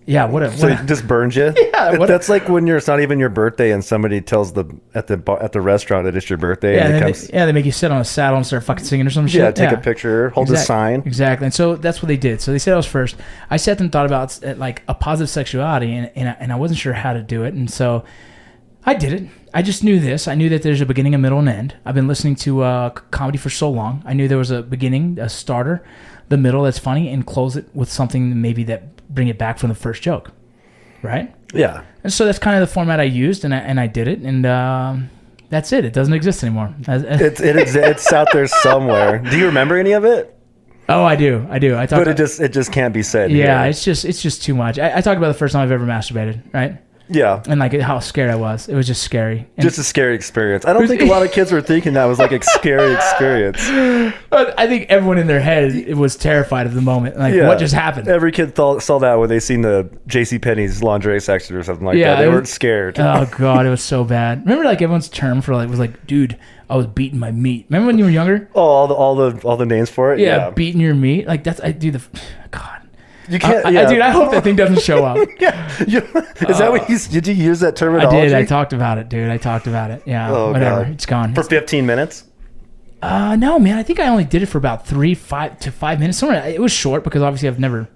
Yeah, So it just burns you. Yeah, that's like when it's not even your birthday and somebody tells at the restaurant that it's your birthday. Yeah, and they make you sit on a saddle and start fucking singing or some shit. Yeah, take a picture, hold a sign. Exactly, and so that's what they did. So they said I was first. I sat there and thought about like a positive sexuality, and I wasn't sure how to do it, and so I did it. I just knew this. I knew that there's a beginning, a middle, and end. I've been listening to comedy for so long. I knew there was a beginning, a starter, the middle that's funny, and close it with something maybe that bring it back from the first joke. Right? Yeah. And so that's kind of the format I used, and I did it, and that's it. It doesn't exist anymore. It's out there somewhere. Do you remember any of it? Oh, I do. But it just can't be said. Yeah, here. it's just too much. I talked about the first time I've ever masturbated, right? Yeah. And like how scared I was. It was just scary. And just a scary experience. I don't think a lot of kids were thinking that was like a scary experience. I think everyone in their head was terrified of the moment. Like, what just happened? Every kid saw that when they seen the JCPenney's lingerie section or something like that. They weren't scared. Oh, God, it was so bad. Remember like everyone's term for was like, dude, I was beating my meat. Remember when you were younger? Oh, all the names for it? Yeah, beating your meat. Like God. You can't, dude. I hope that thing doesn't show up. Is that what did you use that terminology? I did. I talked about it, dude. I talked about it. Yeah. Oh, whatever. God. It's gone. For 15 minutes? No, man. I think I only did it for about 5 minutes. Somewhere it was short because obviously I've never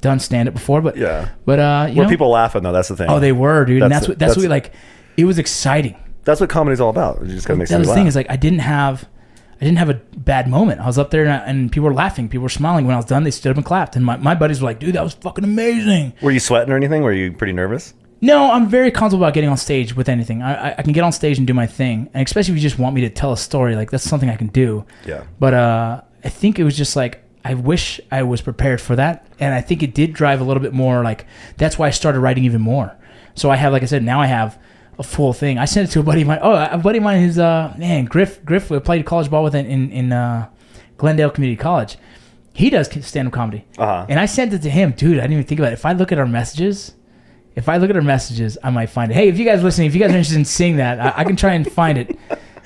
done stand up before. But were people laughing though? That's the thing. Oh, they were, dude. And that's what we like. It was exciting. That's what comedy's all about. You just gotta make That was somebody the laugh. thing is like I didn't have a bad moment. I was up there and people were laughing, people were smiling. When I was done, they stood up and clapped. And my buddies were like, "Dude, that was fucking amazing." Were you sweating or anything? Were you pretty nervous? No, I'm very comfortable about getting on stage with anything. I can get on stage and do my thing, and especially if you just want me to tell a story, like that's something I can do. Yeah. But I think it was just like I wish I was prepared for that, and I think it did drive a little bit more. Like that's why I started writing even more. So I have, like I said, now I have a full thing. I sent it to a buddy of mine. Oh, a buddy of mine is Griff. We played college ball with in Glendale Community College. He does stand-up comedy, and I sent it to him. Dude, I didn't even think about it. If I look at our messages, I might find it. Hey, if you guys are listening, if you guys are interested in seeing that, I can try and find it.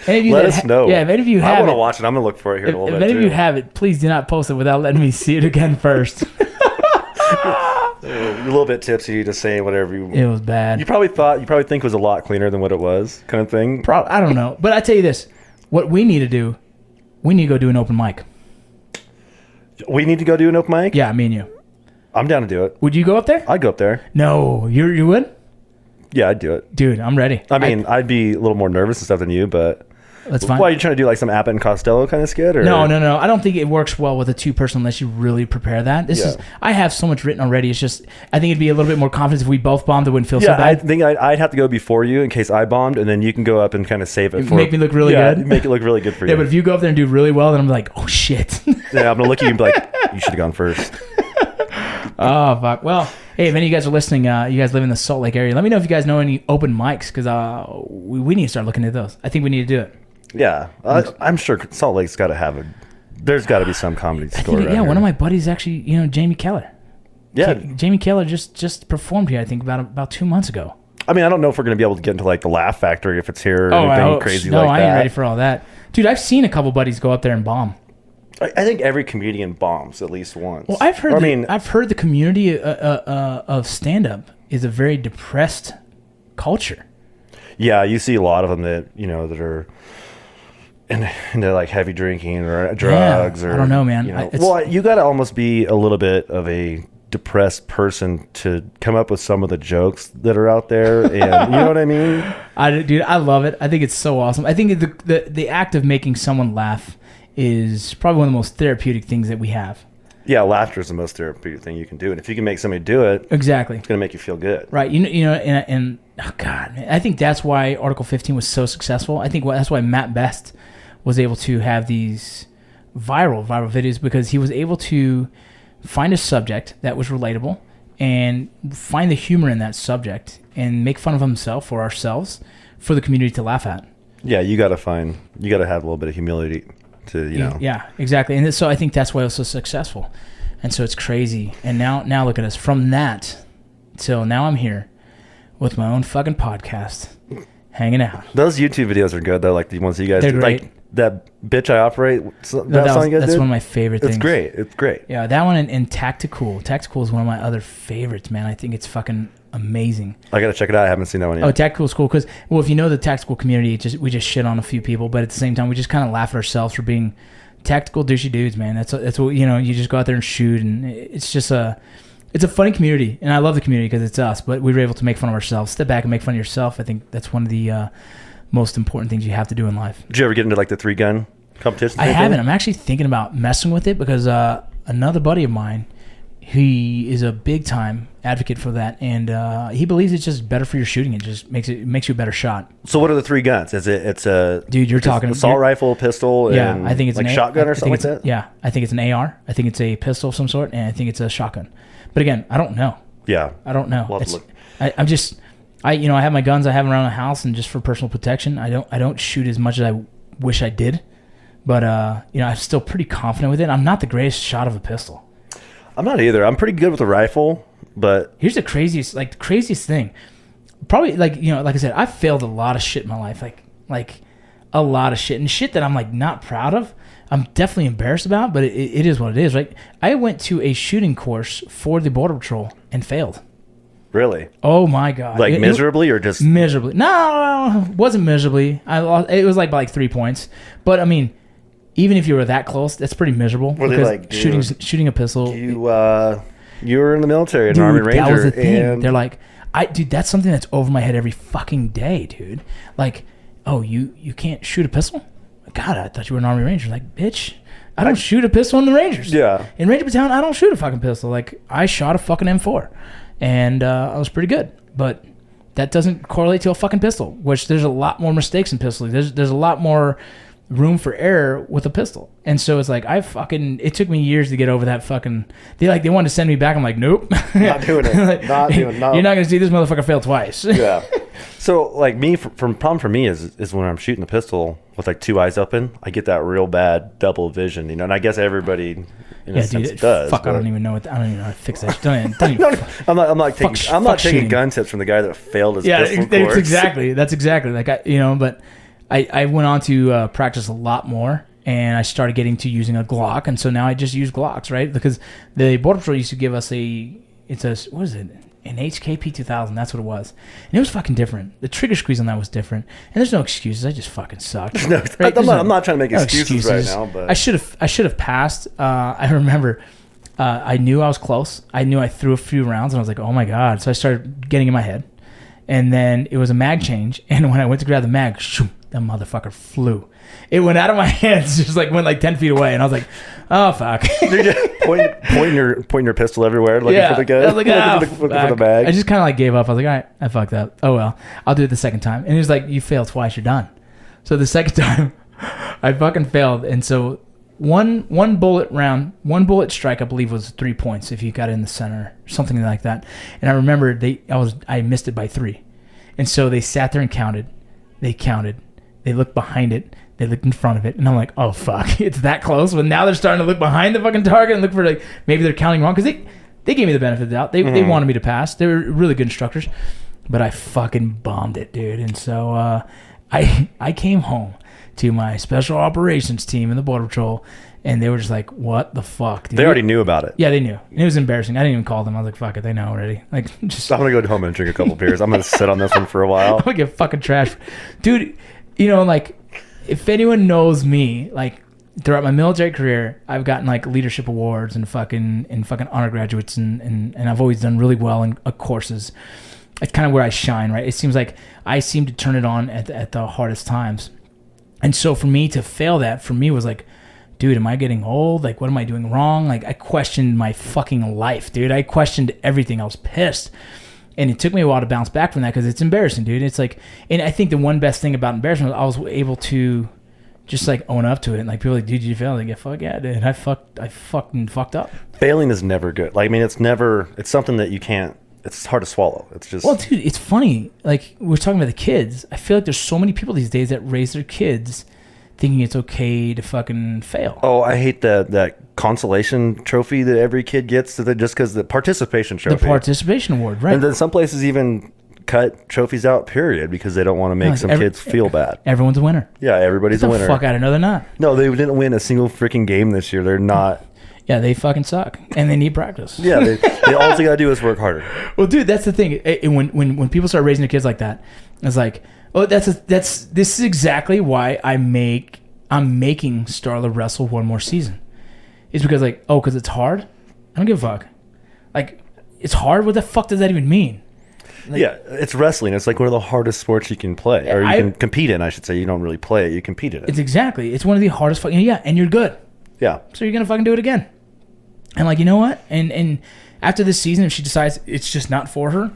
Any of you Let us know. Yeah, if any of you I have want to it, watch it. I'm gonna look for it here in a little if bit. any of you have it, please do not post it without letting me see it again first. A little bit tipsy, just saying whatever you. It was bad. You probably think it was a lot cleaner than what it was, kind of thing. I don't know, but I tell you this: what we need to do, we need to go do an open mic. We need to go do an open mic. Yeah, me and you. I'm down to do it. Would you go up there? I'd go up there. No, you would? Yeah, I'd do it. Dude, I'm ready. I mean, I'd be a little more nervous and stuff than you, but that's fine. Why are you trying to do like some Abbott and Costello kind of skit? Or? No. I don't think it works well with a two-person unless you really prepare that. I have so much written already. It's just I think it'd be a little bit more confidence if we both bombed. It wouldn't feel so bad. I think I'd have to go before you in case I bombed, and then you can go up and kind of save it. Make me look really good. Make it look really good for you. Yeah, but if you go up there and do really well, then I'm like, oh shit. Yeah, I'm gonna look at you and be like, you should have gone first. Oh fuck. Well, hey, if any of you guys are listening, you guys live in the Salt Lake area, let me know if you guys know any open mics, because we need to start looking at those. I think we need to do it. Yeah, I'm sure Salt Lake's got to have there's got to be some comedy store. Yeah, one of my buddies actually, Jamie Keller. Yeah, Jamie Keller just performed here. I think about 2 months ago. I mean, I don't know if we're gonna be able to get into like the Laugh Factory if it's here or I anything hope. crazy No, like that. I ain't ready for all that, dude. I've seen a couple buddies go up there and bomb. I think every comedian bombs at least once. Well, I've heard the community of stand-up is a very depressed culture. Yeah, you see a lot of them that that are into like heavy drinking or drugs or I don't know, man. You got to almost be a little bit of a depressed person to come up with some of the jokes that are out there, and you know what I mean? I love it. I think it's so awesome. I think the act of making someone laugh is probably one of the most therapeutic things that we have. Yeah, laughter is the most therapeutic thing you can do, and if you can make somebody do it, exactly, it's gonna make you feel good, right? And oh God, man, I think that's why Article 15 was so successful. I think that's why Matt Best was able to have these viral videos, because he was able to find a subject that was relatable and find the humor in that subject and make fun of himself or ourselves for the community to laugh at. Yeah, you got to have a little bit of humility to Yeah, exactly. And so I think that's why it was so successful. And so it's crazy. And now look at us, from that till now I'm here with my own fucking podcast, hanging out. Those YouTube videos are good though, like the ones you guys They're do. great. Like that Bitch I Operate, song you guys that's did? one of my favorite things. It's great. Yeah, that one and Tactical. Tactical is one of my other favorites, man. I think it's fucking amazing. I gotta check it out. I haven't seen that one yet. Oh, Tactical is cool because, well, if you know the tactical community, we just shit on a few people, but at the same time, we just kind of laugh at ourselves for being tactical douchey dudes, man. That's what you just go out there and shoot, and it's just it's a funny community, and I love the community because it's us. But we were able to make fun of ourselves, step back and make fun of yourself. I think that's one of the most important things you have to do in life. Did you ever get into like the 3-gun competition? I haven't. I'm actually thinking about messing with it because another buddy of mine, he is a big time advocate for that, and he believes it's just better for your shooting. It just makes you a better shot. So what are the 3 guns? It's a dude, you're talking assault rifle, pistol, yeah, and I think it's like shotgun or something like that. Yeah, I think it's an AR. I think it's a pistol of some sort, and I think it's a shotgun. But again, I don't know. Yeah, I don't know. We'll have to look. I have my guns I have around the house, and just for personal protection, I don't shoot as much as I wish I did. But I'm still pretty confident with it. I'm not the greatest shot of a pistol. I'm not either. I'm pretty good with a rifle, but here's the craziest thing. Probably like I said, I've failed a lot of shit in my life, like a lot of shit, and shit that I'm like not proud of. I'm definitely embarrassed about, but it is what it is, right? I went to a shooting course for the Border Patrol and failed. Really? Oh my God! Like miserably or just miserably? No, it wasn't miserably. I lost. It was by 3 points, but I mean, even if you were that close, that's pretty miserable. Were they like, shooting a pistol? You were in the military, an dude, Army Ranger. That was the thing. And they're like, dude, that's something that's over my head every fucking day, dude. Like, oh, you can't shoot a pistol? God, I thought you were an Army Ranger. Like, bitch, I don't shoot a pistol in the Rangers. Yeah. In Ranger Battalion, I don't shoot a fucking pistol. Like, I shot a fucking M4, and I was pretty good. But that doesn't correlate to a fucking pistol, which there's a lot more mistakes in pistols. There's a lot more room for error with a pistol. And so it's like, it took me years to get over that fucking, they wanted to send me back. I'm like, nope. Not doing it. Like, Not doing it. No. You're not going to see this motherfucker fail twice. Yeah. So like problem for me is when I'm shooting the pistol with like two eyes open, I get that real bad double vision, you know, and I guess everybody in a sense does. Fuck, I don't even know how to fix that. Don't even, I'm not taking gun tips from the guy that failed his pistol course. That's exactly like but I went on to practice a lot more, and I started getting to using a Glock, and so now I just use Glocks, right? Because the Border Patrol used to give us what is it? An HKP 2000, that's what it was. And it was fucking different. The trigger squeeze on that was different. And there's no excuses. I just fucking sucked. No, right? I'm not trying to make excuses right now, but I should have passed. I remember I knew I was close. I knew I threw a few rounds, and I was like, oh my God. So I started getting in my head. And then it was a mag change, and when I went to grab the mag, shoom, that motherfucker flew. It went out of my hands, just like went like 10 feet away, and I was like, "Oh fuck!" You're just pointing your pistol everywhere, looking for the gun, I was like, looking for the bag. I just kind of like gave up. I was like, "All right, I fucked up. Oh well, I'll do it the second time." And he was like, "You failed twice, you're done." So the second time, I fucking failed, and so one bullet strike, I believe, was 3 points if you got it in the center, something like that. And I remember I missed it by 3, and so they sat there and counted. They counted. They looked behind it. They looked in front of it, and I'm like, oh fuck, it's that close. But now they're starting to look behind the fucking target and look for, like, maybe they're counting wrong, because they gave me the benefit of the doubt. They wanted me to pass. They were really good instructors, but I fucking bombed it, dude. And so I came home to my special operations team in the Border Patrol, and they were just like, what the fuck, dude? They already knew about it. Yeah, they knew. It was embarrassing. I didn't even call them. I was like, fuck it, they know already. Like, just I'm gonna go home and drink a couple beers. I'm gonna sit on this one for a while. I'm gonna get fucking trashed, dude. You know, like, if anyone knows me, like, throughout my military career, I've gotten like leadership awards and fucking honor graduates, and I've always done really well in courses. It's kind of where I shine, right? It seems like I seem to turn it on at the hardest times. And so for me to fail that, for me, was like, dude, am I getting old? Like, what am I doing wrong? Like, I questioned my fucking life, dude. I questioned everything. I was pissed. And it took me a while to bounce back from that, because it's embarrassing, dude. It's like, and I think the one best thing about embarrassment was I was able to just like own up to it. And like, people are like, dude, did you fail? Like, yeah, fuck yeah, dude. I fucking fucked up. Failing is never good. Like, I mean, it's something that you can't, it's hard to swallow. It's just, well, dude, it's funny. Like, we're talking about the kids. I feel like there's so many people these days that raise their kids thinking it's okay to fucking fail. Oh, I hate that consolation trophy that every kid gets, just because the participation trophy. The participation award, right? And then some places even cut trophies out, period, because they don't want to make some kids feel bad. Everyone's a winner. Yeah, everybody's a winner. Fuck out of no, they're not. No, they didn't win a single freaking game this year. They're not. Yeah, they fucking suck, and they need practice. Yeah, they all they gotta do is work harder. Well, dude, that's the thing. When people start raising their kids like that, it's like, oh, this is exactly why I'm making Starla wrestle one more season. It's because, like, oh, because it's hard? I don't give a fuck. Like, it's hard? What the fuck does that even mean? Like, yeah, it's wrestling. It's like one of the hardest sports you can play, or you can compete in, I should say. You don't really play it, you compete in it. It's one of the hardest fucking, yeah, and you're good. Yeah. So you're going to fucking do it again. And like, you know what? And after this season, if she decides it's just not for her,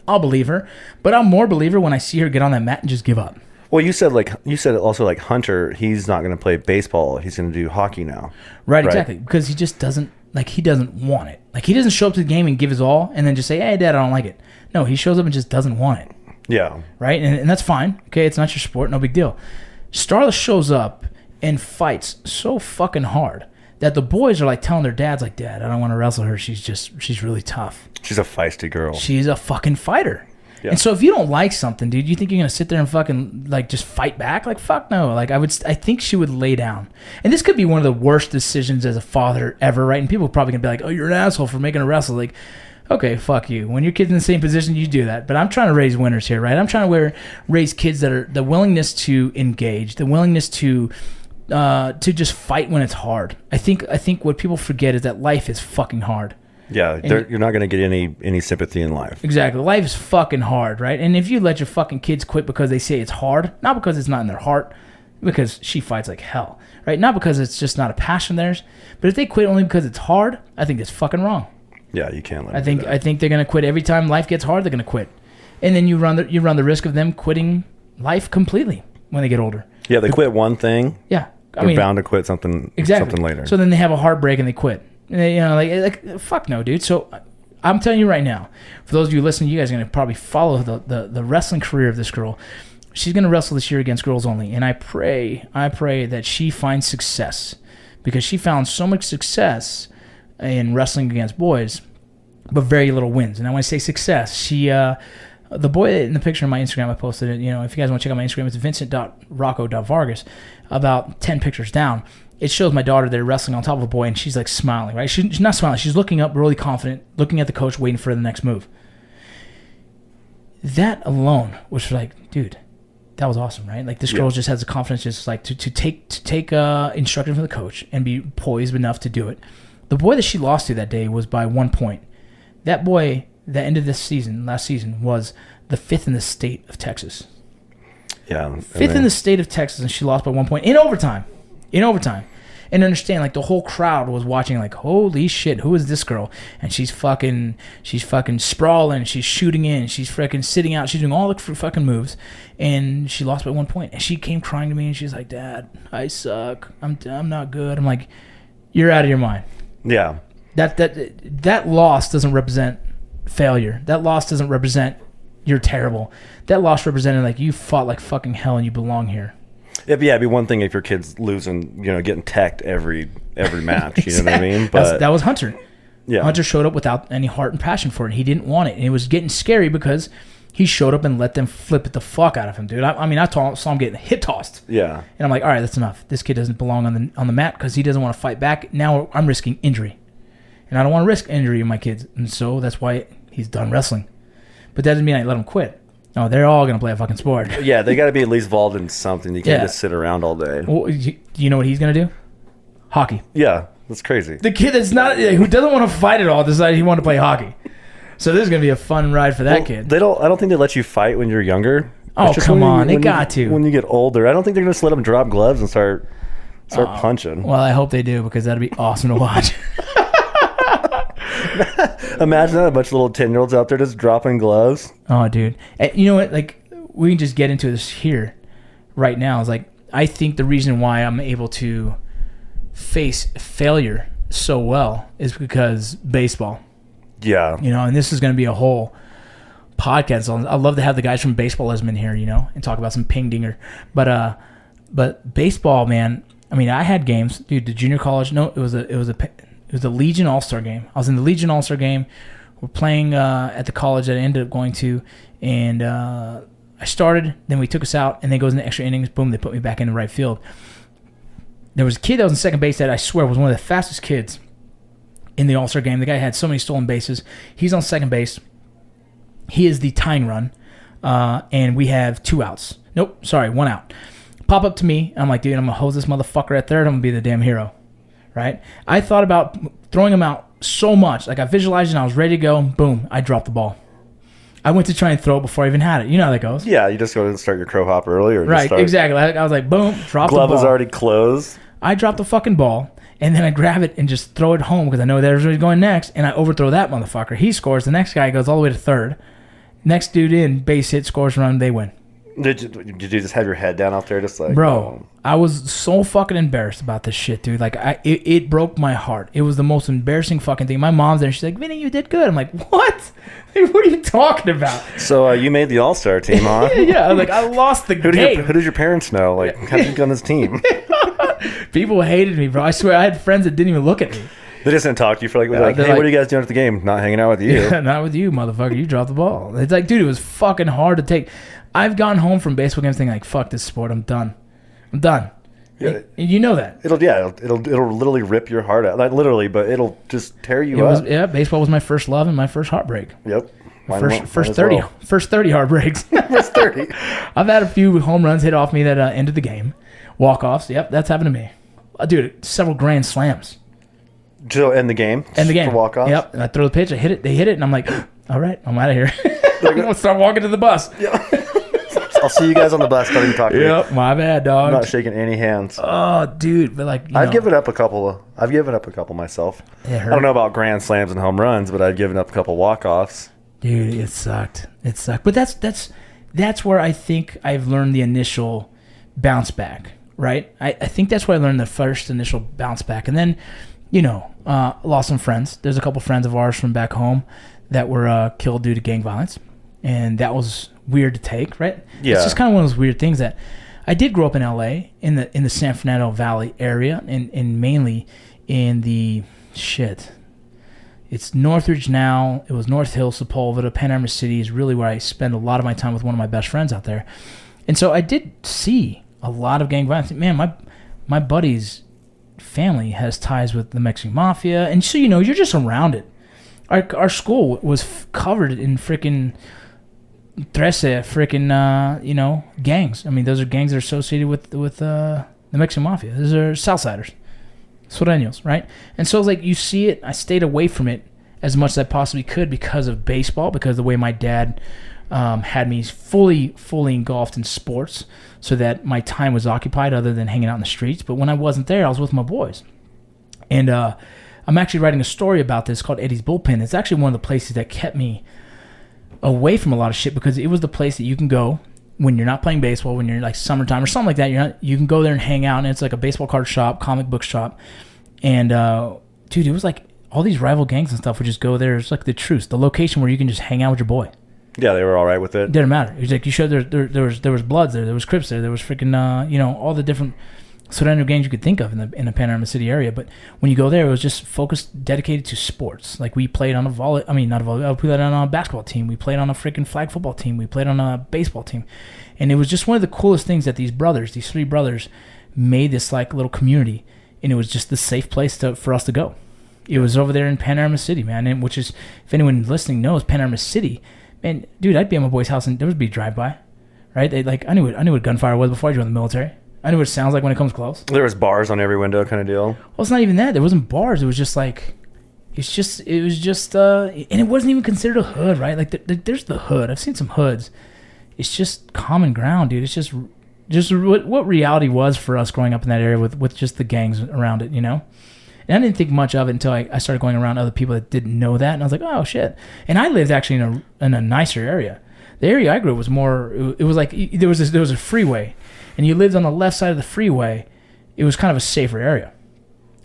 I'll believe her. But I'll more believe her when I see her get on that mat and just give up. Well, you said also like Hunter, he's not going to play baseball. He's going to do hockey now. Right, exactly. Because he just doesn't want it. Like, he doesn't show up to the game and give his all and then just say, hey, Dad, I don't like it. No, he shows up and just doesn't want it. Yeah. Right? And that's fine. Okay, it's not your sport. No big deal. Starla shows up and fights so fucking hard that the boys are like telling their dads, like, Dad, I don't want to wrestle her. She's really tough. She's a feisty girl. She's a fucking fighter. Yeah. And so if you don't like something, dude, you think you're going to sit there and fucking like just fight back? Like, fuck no. Like, I think she would lay down. And this could be one of the worst decisions as a father ever, right? And people are probably going to be like, oh, you're an asshole for making her wrestle. Like, okay, fuck you. When your kid's in the same position, you do that. But I'm trying to raise winners here, right? I'm trying to raise kids that are the willingness to engage, the willingness to just fight when it's hard. I think what people forget is that life is fucking hard. Yeah, you're not going to get any sympathy in life. Exactly. Life is fucking hard, right? And if you let your fucking kids quit because they say it's hard, not because it's not in their heart, because she fights like hell, right? Not because it's just not a passion of theirs, but if they quit only because it's hard, I think it's fucking wrong. Yeah, you can't let them do that. I think they're gonna quit every time life gets hard. They're gonna quit, and then you run the risk of them quitting life completely when they get older. Yeah, they quit one thing. Yeah, They're bound to quit something later. So then they have a heartbreak and they quit. And they, like fuck no, dude. So I'm telling you right now, for those of you listening, you guys are gonna probably follow the wrestling career of this girl. She's gonna wrestle this year against girls only, and I pray that she finds success, because she found so much success in wrestling against boys, but very little wins. And I want to say success. She, the boy in the picture on my Instagram, I posted it. If you guys want to check out my Instagram, it's vincent.rocco.vargas. About 10 pictures down, it shows my daughter there wrestling on top of a boy, and she's like smiling, right? She's not smiling. She's looking up, really confident, looking at the coach, waiting for the next move. That alone was like, dude, that was awesome, right? Like, this girl just has the confidence, just like to take instruction from the coach and be poised enough to do it. The boy that she lost to that day was by 1 point. That boy that ended last season, was the 5th in the state of Texas. Yeah. 5th in the state of Texas, and she lost by 1 point in overtime. And understand, like, the whole crowd was watching, like, holy shit, who is this girl? And she's fucking sprawling, she's shooting in, she's freaking sitting out, she's doing all the fucking moves, and she lost by 1 point. And she came crying to me, and she's like, Dad, I suck. I'm not good. I'm like, you're out of your mind. Yeah. That loss doesn't represent failure. That loss doesn't represent you're terrible. That loss represented like you fought like fucking hell and you belong here. It'd be one thing if your kid's losing, getting teched every match. Exactly. You know what I mean? But that was Hunter. Yeah. Hunter showed up without any heart and passion for it. He didn't want it, and it was getting scary because he showed up and let them flip it the fuck out of him, dude. I saw him getting hit tossed. Yeah. And I'm like, all right, that's enough. This kid doesn't belong on the mat because he doesn't want to fight back. Now I'm risking injury, and I don't want to risk injury in my kids, and so that's why he's done wrestling. But that doesn't mean I let him quit. No, they're all going to play a fucking sport. Yeah, they got to be at least involved in something. You can't just sit around all day. Well, you know what he's going to do? Hockey. Yeah, that's crazy. The kid who doesn't want to fight at all decided he wanted to play hockey. So this is going to be a fun ride for that kid. I don't think they let you fight when you're younger. Oh, come on. They got to. When you get older. I don't think they're going to just let them drop gloves and start punching. Well, I hope they do, because that'd be awesome to watch. Imagine that, a bunch of little 10-year-olds out there just dropping gloves. Oh, dude. You know what? Like, we can just get into this here right now. It's like, I think the reason why I'm able to face failure so well is because baseball. Yeah. And this is going to be a whole podcast. I'd love to have the guys from Baseballism in here, and talk about some ping dinger. But baseball, man, I mean, I had games, dude, the junior college, no, it was the Legion All-Star game. I was in the Legion All-Star game. We're playing at the college that I ended up going to, and I started, then we took us out, and then it goes into extra innings. Boom, they put me back in the right field. There was a kid that was in second base that I swear was one of the fastest kids in the All-Star game. The guy had so many stolen bases. He's on second base. He is the tying run, and we have 2 outs. Nope, sorry, 1 out. Pop up to me. I'm like, dude, I'm going to hose this motherfucker at third. I'm going to be the damn hero. Right? I thought about throwing him out so much. Like, I visualized it and I was ready to go. Boom, I dropped the ball. I went to try and throw it before I even had it. You know how that goes. Yeah, you just go and start your crow hop early. Right, exactly. I was like, boom, drop the ball. Glove was already closed. I dropped the fucking ball, and then I grab it and just throw it home because I know there's who's going next, and I overthrow that motherfucker. He scores. The next guy goes all the way to third. Next dude in, base hit, scores, run, they win. Did you just have your head down out there just like... Bro, I was so fucking embarrassed about this shit, dude. Like, it broke my heart. It was the most embarrassing fucking thing. My mom's there, and she's like, Vinny, you did good. I'm like, what? What are you talking about? So you made the All-Star team, huh? Yeah, I was like, I lost the game. Who did your parents know? Like, how did you get on this team? People hated me, bro. I swear, I had friends that didn't even look at me. They just didn't talk to you for like, hey, what are you guys doing at the game? Not hanging out with you. Yeah, not with you, motherfucker. You dropped the ball. It's like, dude, it was fucking hard to take. I've gone home from baseball games thinking like, fuck this sport. I'm done. Yeah, and you know that. It'll literally rip your heart out. Not literally, but it'll just tear you up. Yeah, baseball was my first love and my first heartbreak. Yep. First 30 heartbreaks. First 30. I've had a few home runs hit off me that ended the game. Walk-offs. Yep, that's happened to me. Dude, several grand slams. Jill end the game. End the game. For walk-offs. Yep. And I throw the pitch. I hit it. They hit it, and I'm like, all right, I'm out of here. I'm gonna start walking to the bus. I'll see you guys on the bus. Don't even talk to me. Yep. My bad, dog. I'm not shaking any hands. Oh, dude. But like, I've given up a couple myself. It hurt. I don't know about grand slams and home runs, but I've given up a couple walk-offs. Dude, it sucked. It sucked. But that's where I think I've learned the initial bounce back, right? I think that's where I learned the first initial bounce back. And then, lost some friends. There's a couple friends of ours from back home that were killed due to gang violence. And that was weird to take, right? Yeah. It's just kind of one of those weird things that I did grow up in LA, in the San Fernando Valley area, and mainly in the It's Northridge now. It was North Hill, Sepulveda, Panorama City is really where I spend a lot of my time with one of my best friends out there. And so I did see a lot of gang violence. Man, my buddy's family has ties with the Mexican Mafia. And so, you're just around it. Our school was covered in freaking gangs. I mean, those are gangs that are associated with the Mexican Mafia. Those are Southsiders. Sureños, right? And so it's like you see it. I stayed away from it as much as I possibly could because of baseball, because of the way my dad had me fully engulfed in sports, so that my time was occupied other than hanging out in the streets. But when I wasn't there, I was with my boys. And I'm actually writing a story about this called Eddie's Bullpen. It's actually one of the places that kept me away from a lot of shit, because it was the place that you can go when you're not playing baseball, when you're like summertime or something like that. You can go there and hang out, and it's like a baseball card shop, comic book shop. And dude, it was like all these rival gangs and stuff would just go there. It's like the truce, the location where you can just hang out with your boy. Yeah, they were all right with it. Didn't matter. It was like you showed there was Bloods there was Crips there was freaking all the different Sureño gangs you could think of in the Panorama City area. But when you go there, it was just focused, dedicated to sports. Like we played on we played on a basketball team. We played on a freaking flag football team. We played on a baseball team. And it was just one of the coolest things that these three brothers, made this like little community, and it was just the safe place for us to go. It was over there in Panorama City, man, and which is, if anyone listening knows Panorama City, man, dude, I'd be at my boy's house and there would be a drive-by, right? I knew what gunfire was before I joined the military. I knew what it sounds like when it comes close. There was bars on every window, kind of deal. Well, it's not even that. There wasn't bars. It was just like, and it wasn't even considered a hood, right? Like there's the hood. I've seen some hoods. It's just common ground, dude. It's just what reality was for us growing up in that area with just the gangs around it, And I didn't think much of it until I started going around other people that didn't know that, and I was like, oh shit. And I lived actually in a nicer area. The area I grew up was more. It was like there was a freeway, and you lived on the left side of the freeway. It was kind of a safer area,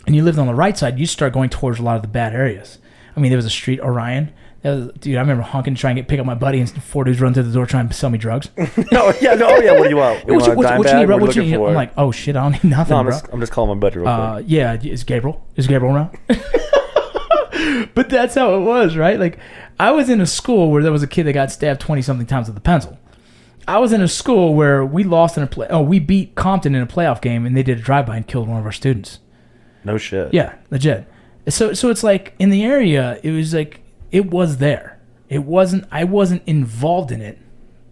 and you lived on the right side. You start going towards a lot of the bad areas. I mean, there was a street, Orion. Dude, I remember honking to try and pick up my buddy, and 4 dudes run through the door trying to sell me drugs. Oh yeah. What do you want? What you need, bro? What you need? I'm like, oh shit, I don't need nothing, no, bro. I'm just calling my buddy real quick. Yeah, is Gabriel around? But that's how it was, right? Like, I was in a school where there was a kid that got stabbed 20-something times with a pencil. I was in a school where we lost we beat Compton in a playoff game, and they did a drive-by and killed one of our students. No shit. Yeah, legit. So it's like, in the area, it was like, it was there. I wasn't involved in it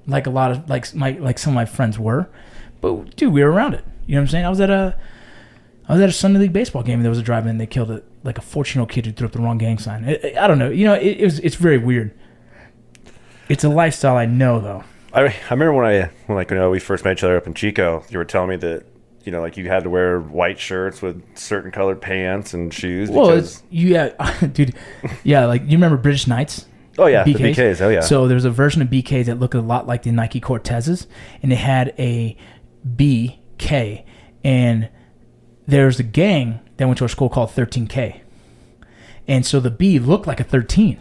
like a lot of some of my friends were. But dude, we were around it. You know what I'm saying? I was at a Sunday League baseball game, and there was a drive-in, and they killed like a 14-year-old kid who threw up the wrong gang sign. I don't know. It's very weird. It's a lifestyle I know, though. I remember when we first met each other up in Chico, you were telling me that you had to wear white shirts with certain colored pants and shoes. Dude, yeah, like you remember British Knights? Oh yeah, BKs? The BKs. Oh yeah. So there's a version of BKs that looked a lot like the Nike Cortezes, and it had a BK, and there's a gang that went to our school called 13K, and so the B looked like a 13,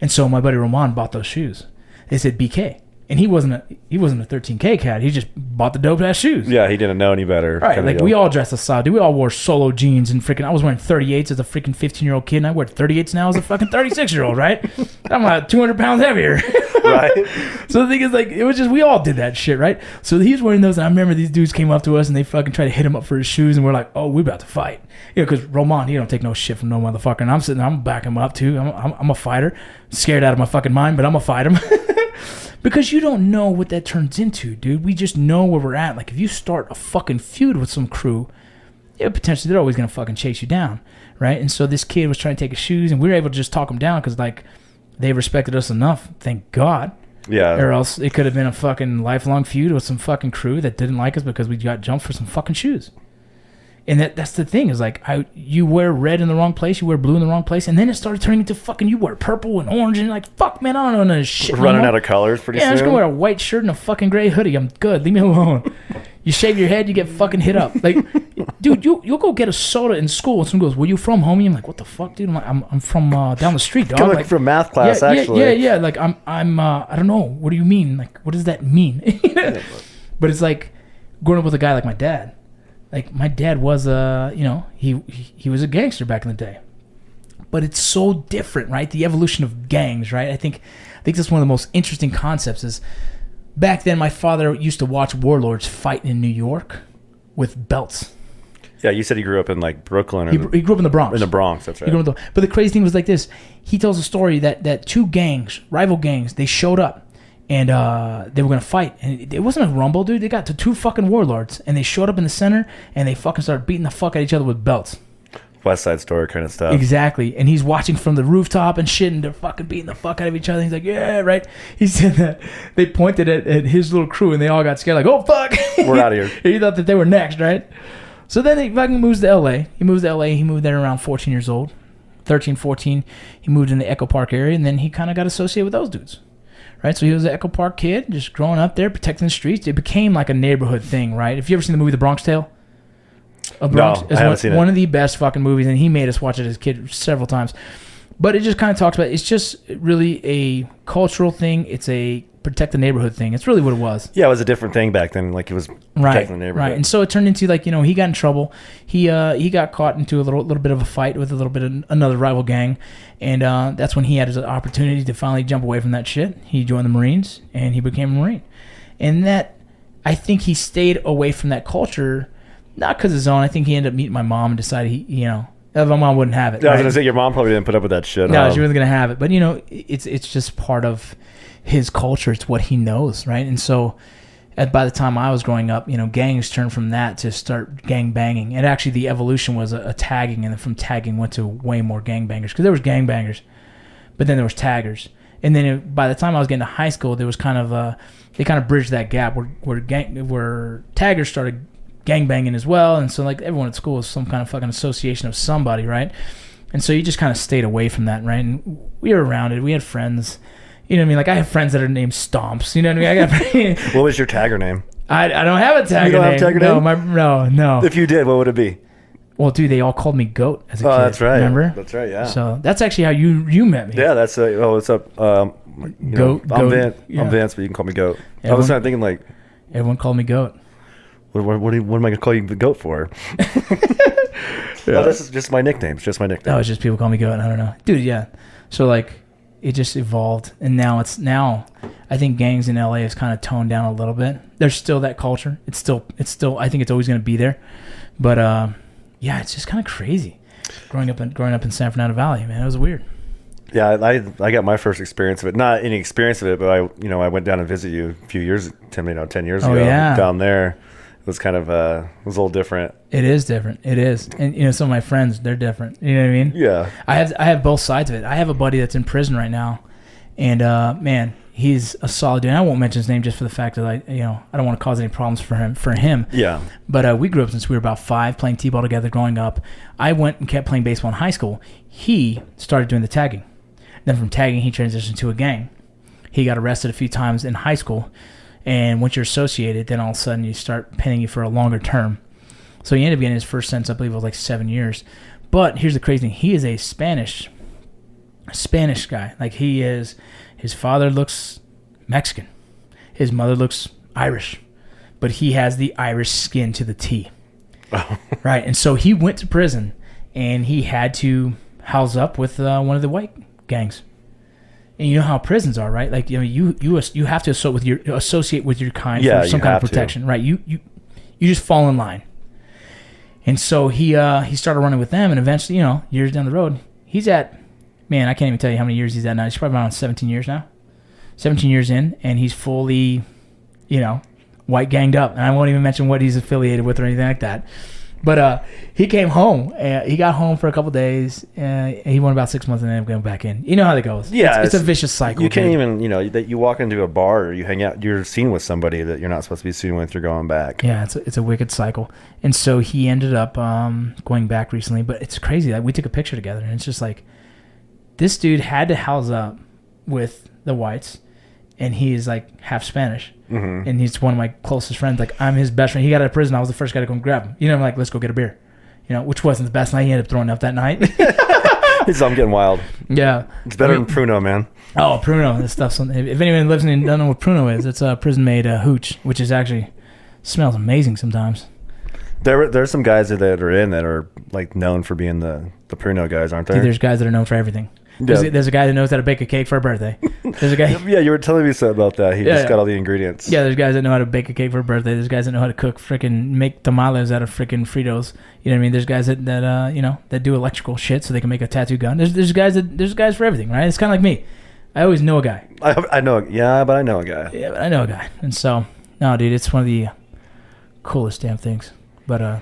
and so my buddy Roman bought those shoes. They said BK. And he wasn't a 13K cat. He just bought the dope ass shoes. Yeah, he didn't know any better. Right, like we all dressed aside. Dude, we all wore solo jeans and freaking. I was wearing 38s as a freaking 15-year-old kid, and I wear 38s now as a fucking 36-year-old. Right? I'm like 200 pounds heavier. Right. So the thing is, like, it was just we all did that shit, right? So he's wearing those, and I remember these dudes came up to us and they fucking tried to hit him up for his shoes, and we're like, oh, we're about to fight, because Roman, he don't take no shit from no motherfucker, and I'm sitting there, I'm backing him up too. I'm a fighter, scared out of my fucking mind, but I'm gonna fight him. Because you don't know what that turns into, dude. We just know where we're at. Like, if you start a fucking feud with some crew, potentially they're always going to fucking chase you down, right? And so this kid was trying to take his shoes, and we were able to just talk him down because like they respected us enough, thank God. Yeah. Or else it could have been a fucking lifelong feud with some fucking crew that didn't like us because we got jumped for some fucking shoes. And that's the thing is like you wear red in the wrong place, you wear blue in the wrong place, and then it started turning into fucking you wear purple and orange, and you're like, fuck man, I don't know none of this shit. Running out of colors pretty soon. Yeah, I'm just gonna wear a white shirt and a fucking gray hoodie. I'm good. Leave me alone. You shave your head, you get fucking hit up. Like, dude, you'll go get a soda in school, and someone goes, "Where you from, homie?" I'm like, "What the fuck, dude?" I'm like, I'm from down the street, dog. Coming like, from math class, yeah, actually. Yeah. Like I'm I don't know. What do you mean? Like, what does that mean? But it's like growing up with a guy like my dad. Like my dad was he was a gangster back in the day. But it's so different, right? The evolution of gangs, right? I think that's one of the most interesting concepts is back then my father used to watch warlords fight in New York with belts. Yeah, you said he grew up in like Brooklyn. He grew up in the Bronx. In the Bronx, that's right. But the crazy thing was like this. He tells a story that two gangs, rival gangs, they showed up. And they were going to fight. And it wasn't a rumble, dude. They got to two fucking warlords. And they showed up in the center. And they fucking started beating the fuck out of each other with belts. West Side Story kind of stuff. Exactly. And he's watching from the rooftop and shit. And they're fucking beating the fuck out of each other. He's like, yeah, right. He said that they pointed at his little crew. And they all got scared. Like, oh, fuck. We're out of here. He thought that they were next, right? So then he fucking moves to L.A. He moved there around 14 years old. 13, 14. He moved in the Echo Park area. And then he kind of got associated with those dudes. Right, so he was an Echo Park kid, just growing up there, protecting the streets. It became like a neighborhood thing, right? Have you ever seen the movie The Bronx Tale? No, I haven't seen it. One of the best fucking movies, and he made us watch it as a kid several times. But it just kind of talks about, it's just really a cultural thing. It's a protect the neighborhood thing. It's really what it was. Yeah, it was a different thing back then. Like it was protecting the neighborhood. Right, and so it turned into like, he got in trouble. He got caught into a little bit of a fight with a little bit of another rival gang, and that's when he had his opportunity to finally jump away from that shit. He joined the Marines, and he became a Marine. And that, I think he stayed away from that culture, not because of his own. I think he ended up meeting my mom and decided my mom wouldn't have it. Yeah, right? I was gonna say your mom probably didn't put up with that shit. No, she wasn't gonna have it. But it's just part of his culture. It's what he knows, right? And so, by the time I was growing up, gangs turned from that to start gang banging. And actually, the evolution was a tagging, and then from tagging went to way more gang bangers because there was gang bangers, but then there was taggers. And then by the time I was getting to high school, there was kind of they kind of bridged that gap where taggers started gang banging as well. And so like everyone at school was some kind of fucking association of somebody, right? And so you just kind of stayed away from that, right? And we were around it. We had friends. You know what I mean? Like I have friends that are named Stomps. You know what I mean? What was your tagger name? I don't have a tagger name. You don't have a tagger name? No. If you did, what would it be? Well, dude, they all called me Goat as a kid. Oh, that's right. Remember? That's right. Yeah. So that's actually how you met me. Yeah, that's what's up? Goat. I'm Vince. Yeah. I'm Vince, but you can call me Goat. I was thinking like, everyone called me Goat. what am I going to call you the Goat for? Yeah. Oh, this is just my nickname. It's just my nickname. Oh, it's just people call me Goat. I don't know, dude. Yeah. So like, it just evolved, and now I think gangs in LA has kind of toned down a little bit. There's still that culture. It's still. I think it's always going to be there, but yeah, it's just kind of crazy. Growing up in San Fernando Valley, man, it was weird. Yeah, I got my first experience of it. Not any experience of it, but I went down to visit you a few years, 10 years ago. Yeah. Down there. It was kind of it was a little different. It is different. It is, and some of my friends, they're different. You know what I mean? Yeah. I have both sides of it. I have a buddy that's in prison right now, and man, he's a solid dude. And I won't mention his name just for the fact that I don't want to cause any problems for him. Yeah. But we grew up since we were about 5, playing t-ball together growing up. I went and kept playing baseball in high school. He started doing the tagging. Then from tagging, he transitioned to a gang. He got arrested a few times in high school. And once you're associated, then all of a sudden you start pinning you for a longer term. So he ended up getting his first sentence, I believe it was like 7 years. But here's the crazy thing. He is a Spanish guy. Like his father looks Mexican. His mother looks Irish. But he has the Irish skin to the T. Oh. Right. And so he went to prison and he had to house up with one of the white gangs. And you know how prisons are, right? Like you have to associate with your kind for some kind of protection, right? You just fall in line. And so he started running with them, and eventually, years down the road, he's at, man, I can't even tell you how many years he's at now. He's probably around 17 years now. 17 years in, and he's fully, white ganged up. And I won't even mention what he's affiliated with or anything like that. But he came home. He got home for a couple days. He went about 6 months and then going back in. You know how that goes. Yeah, it's a vicious cycle. You can't dude. even, that you walk into a bar or you hang out, you're seen with somebody that you're not supposed to be seen with. You're going back. Yeah, it's a wicked cycle. And so he ended up going back recently. But it's crazy. Like, we took a picture together, and it's just like, this dude had to house up with the whites, and he is like half Spanish. Mm-hmm. And he's one of my closest friends. Like, I'm his best friend. He got out of prison. I was the first guy to go and grab him. I'm like, let's go get a beer. Which wasn't the best night. He ended up throwing up that night. I'm getting wild. Yeah. It's better than Pruno, man. Oh, Pruno. This stuff's... If anyone lives and doesn't know what Pruno is, it's a prison-made hooch, which is actually... smells amazing sometimes. There's some guys that are in that are like known for being the Pruno guys, aren't there? Dude, there's guys that are known for everything. There's a guy that knows how to bake a cake for a birthday. There's a guy... Yeah, you were telling me something about that. He just got all the ingredients. Yeah, there's guys that know how to bake a cake for a birthday. There's guys that know how to cook make tamales out of freaking Fritos. You know what I mean? There's guys that that do electrical shit so they can make a tattoo gun. There's guys for everything, right? It's kind of like me. I always know a guy. I know. Yeah, but I know a guy. Yeah, but I know a guy. And so, no, dude, it's one of the coolest damn things. But I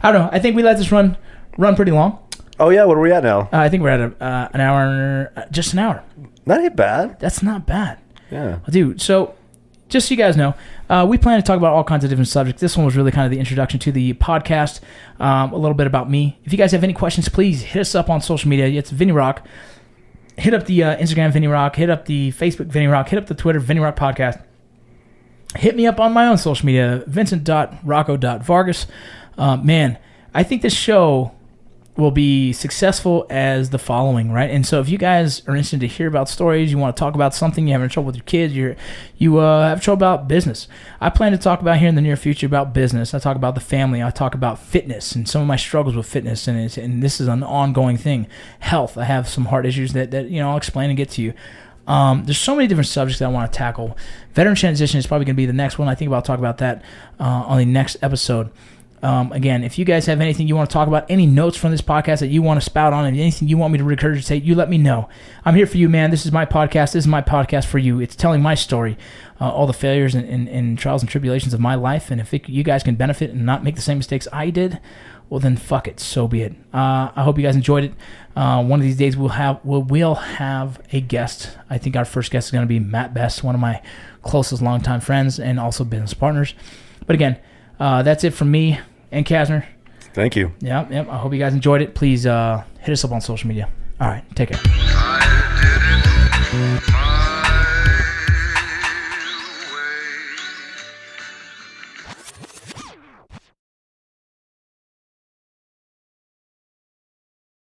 don't know. I think we let this run pretty long. Oh yeah, what are we at now? I think we're at an hour, just an hour. That ain't bad. That's not bad. Yeah. Dude, so just so you guys know, we plan to talk about all kinds of different subjects. This one was really kind of the introduction to the podcast, a little bit about me. If you guys have any questions, please hit us up on social media. It's Vinny Roc. Hit up the Instagram, Vinny Roc. Hit up the Facebook, Vinny Roc. Hit up the Twitter, Vinny Roc Podcast. Hit me up on my own social media, vincent.rocco.vargas. Man, I think this show will be successful as the following, right? And so if you guys are interested to hear about stories, you want to talk about something, you're having trouble with your kids, you have trouble about business. I plan to talk about here in the near future about business. I talk about the family. I talk about fitness and some of my struggles with fitness, and this is an ongoing thing. Health. I have some heart issues that I'll explain and get to you. There's so many different subjects that I want to tackle. Veteran transition is probably going to be the next one. I think I'll talk about that on the next episode. Again, if you guys have anything you want to talk about, any notes from this podcast that you want to spout on, and anything you want me to regurgitate, you let me know. I'm here for you, man. This is my podcast. This is my podcast for you. It's telling my story, all the failures and trials and tribulations of my life. And if you guys can benefit and not make the same mistakes I did, well, then fuck it. So be it. I hope you guys enjoyed it. One of these days we'll have a guest. I think our first guest is going to be Matt Best, one of my closest longtime friends and also business partners. But again, that's it from me and Kasner. Thank you. Yep. I hope you guys enjoyed it. Please hit us up on social media. All right, take care. I did it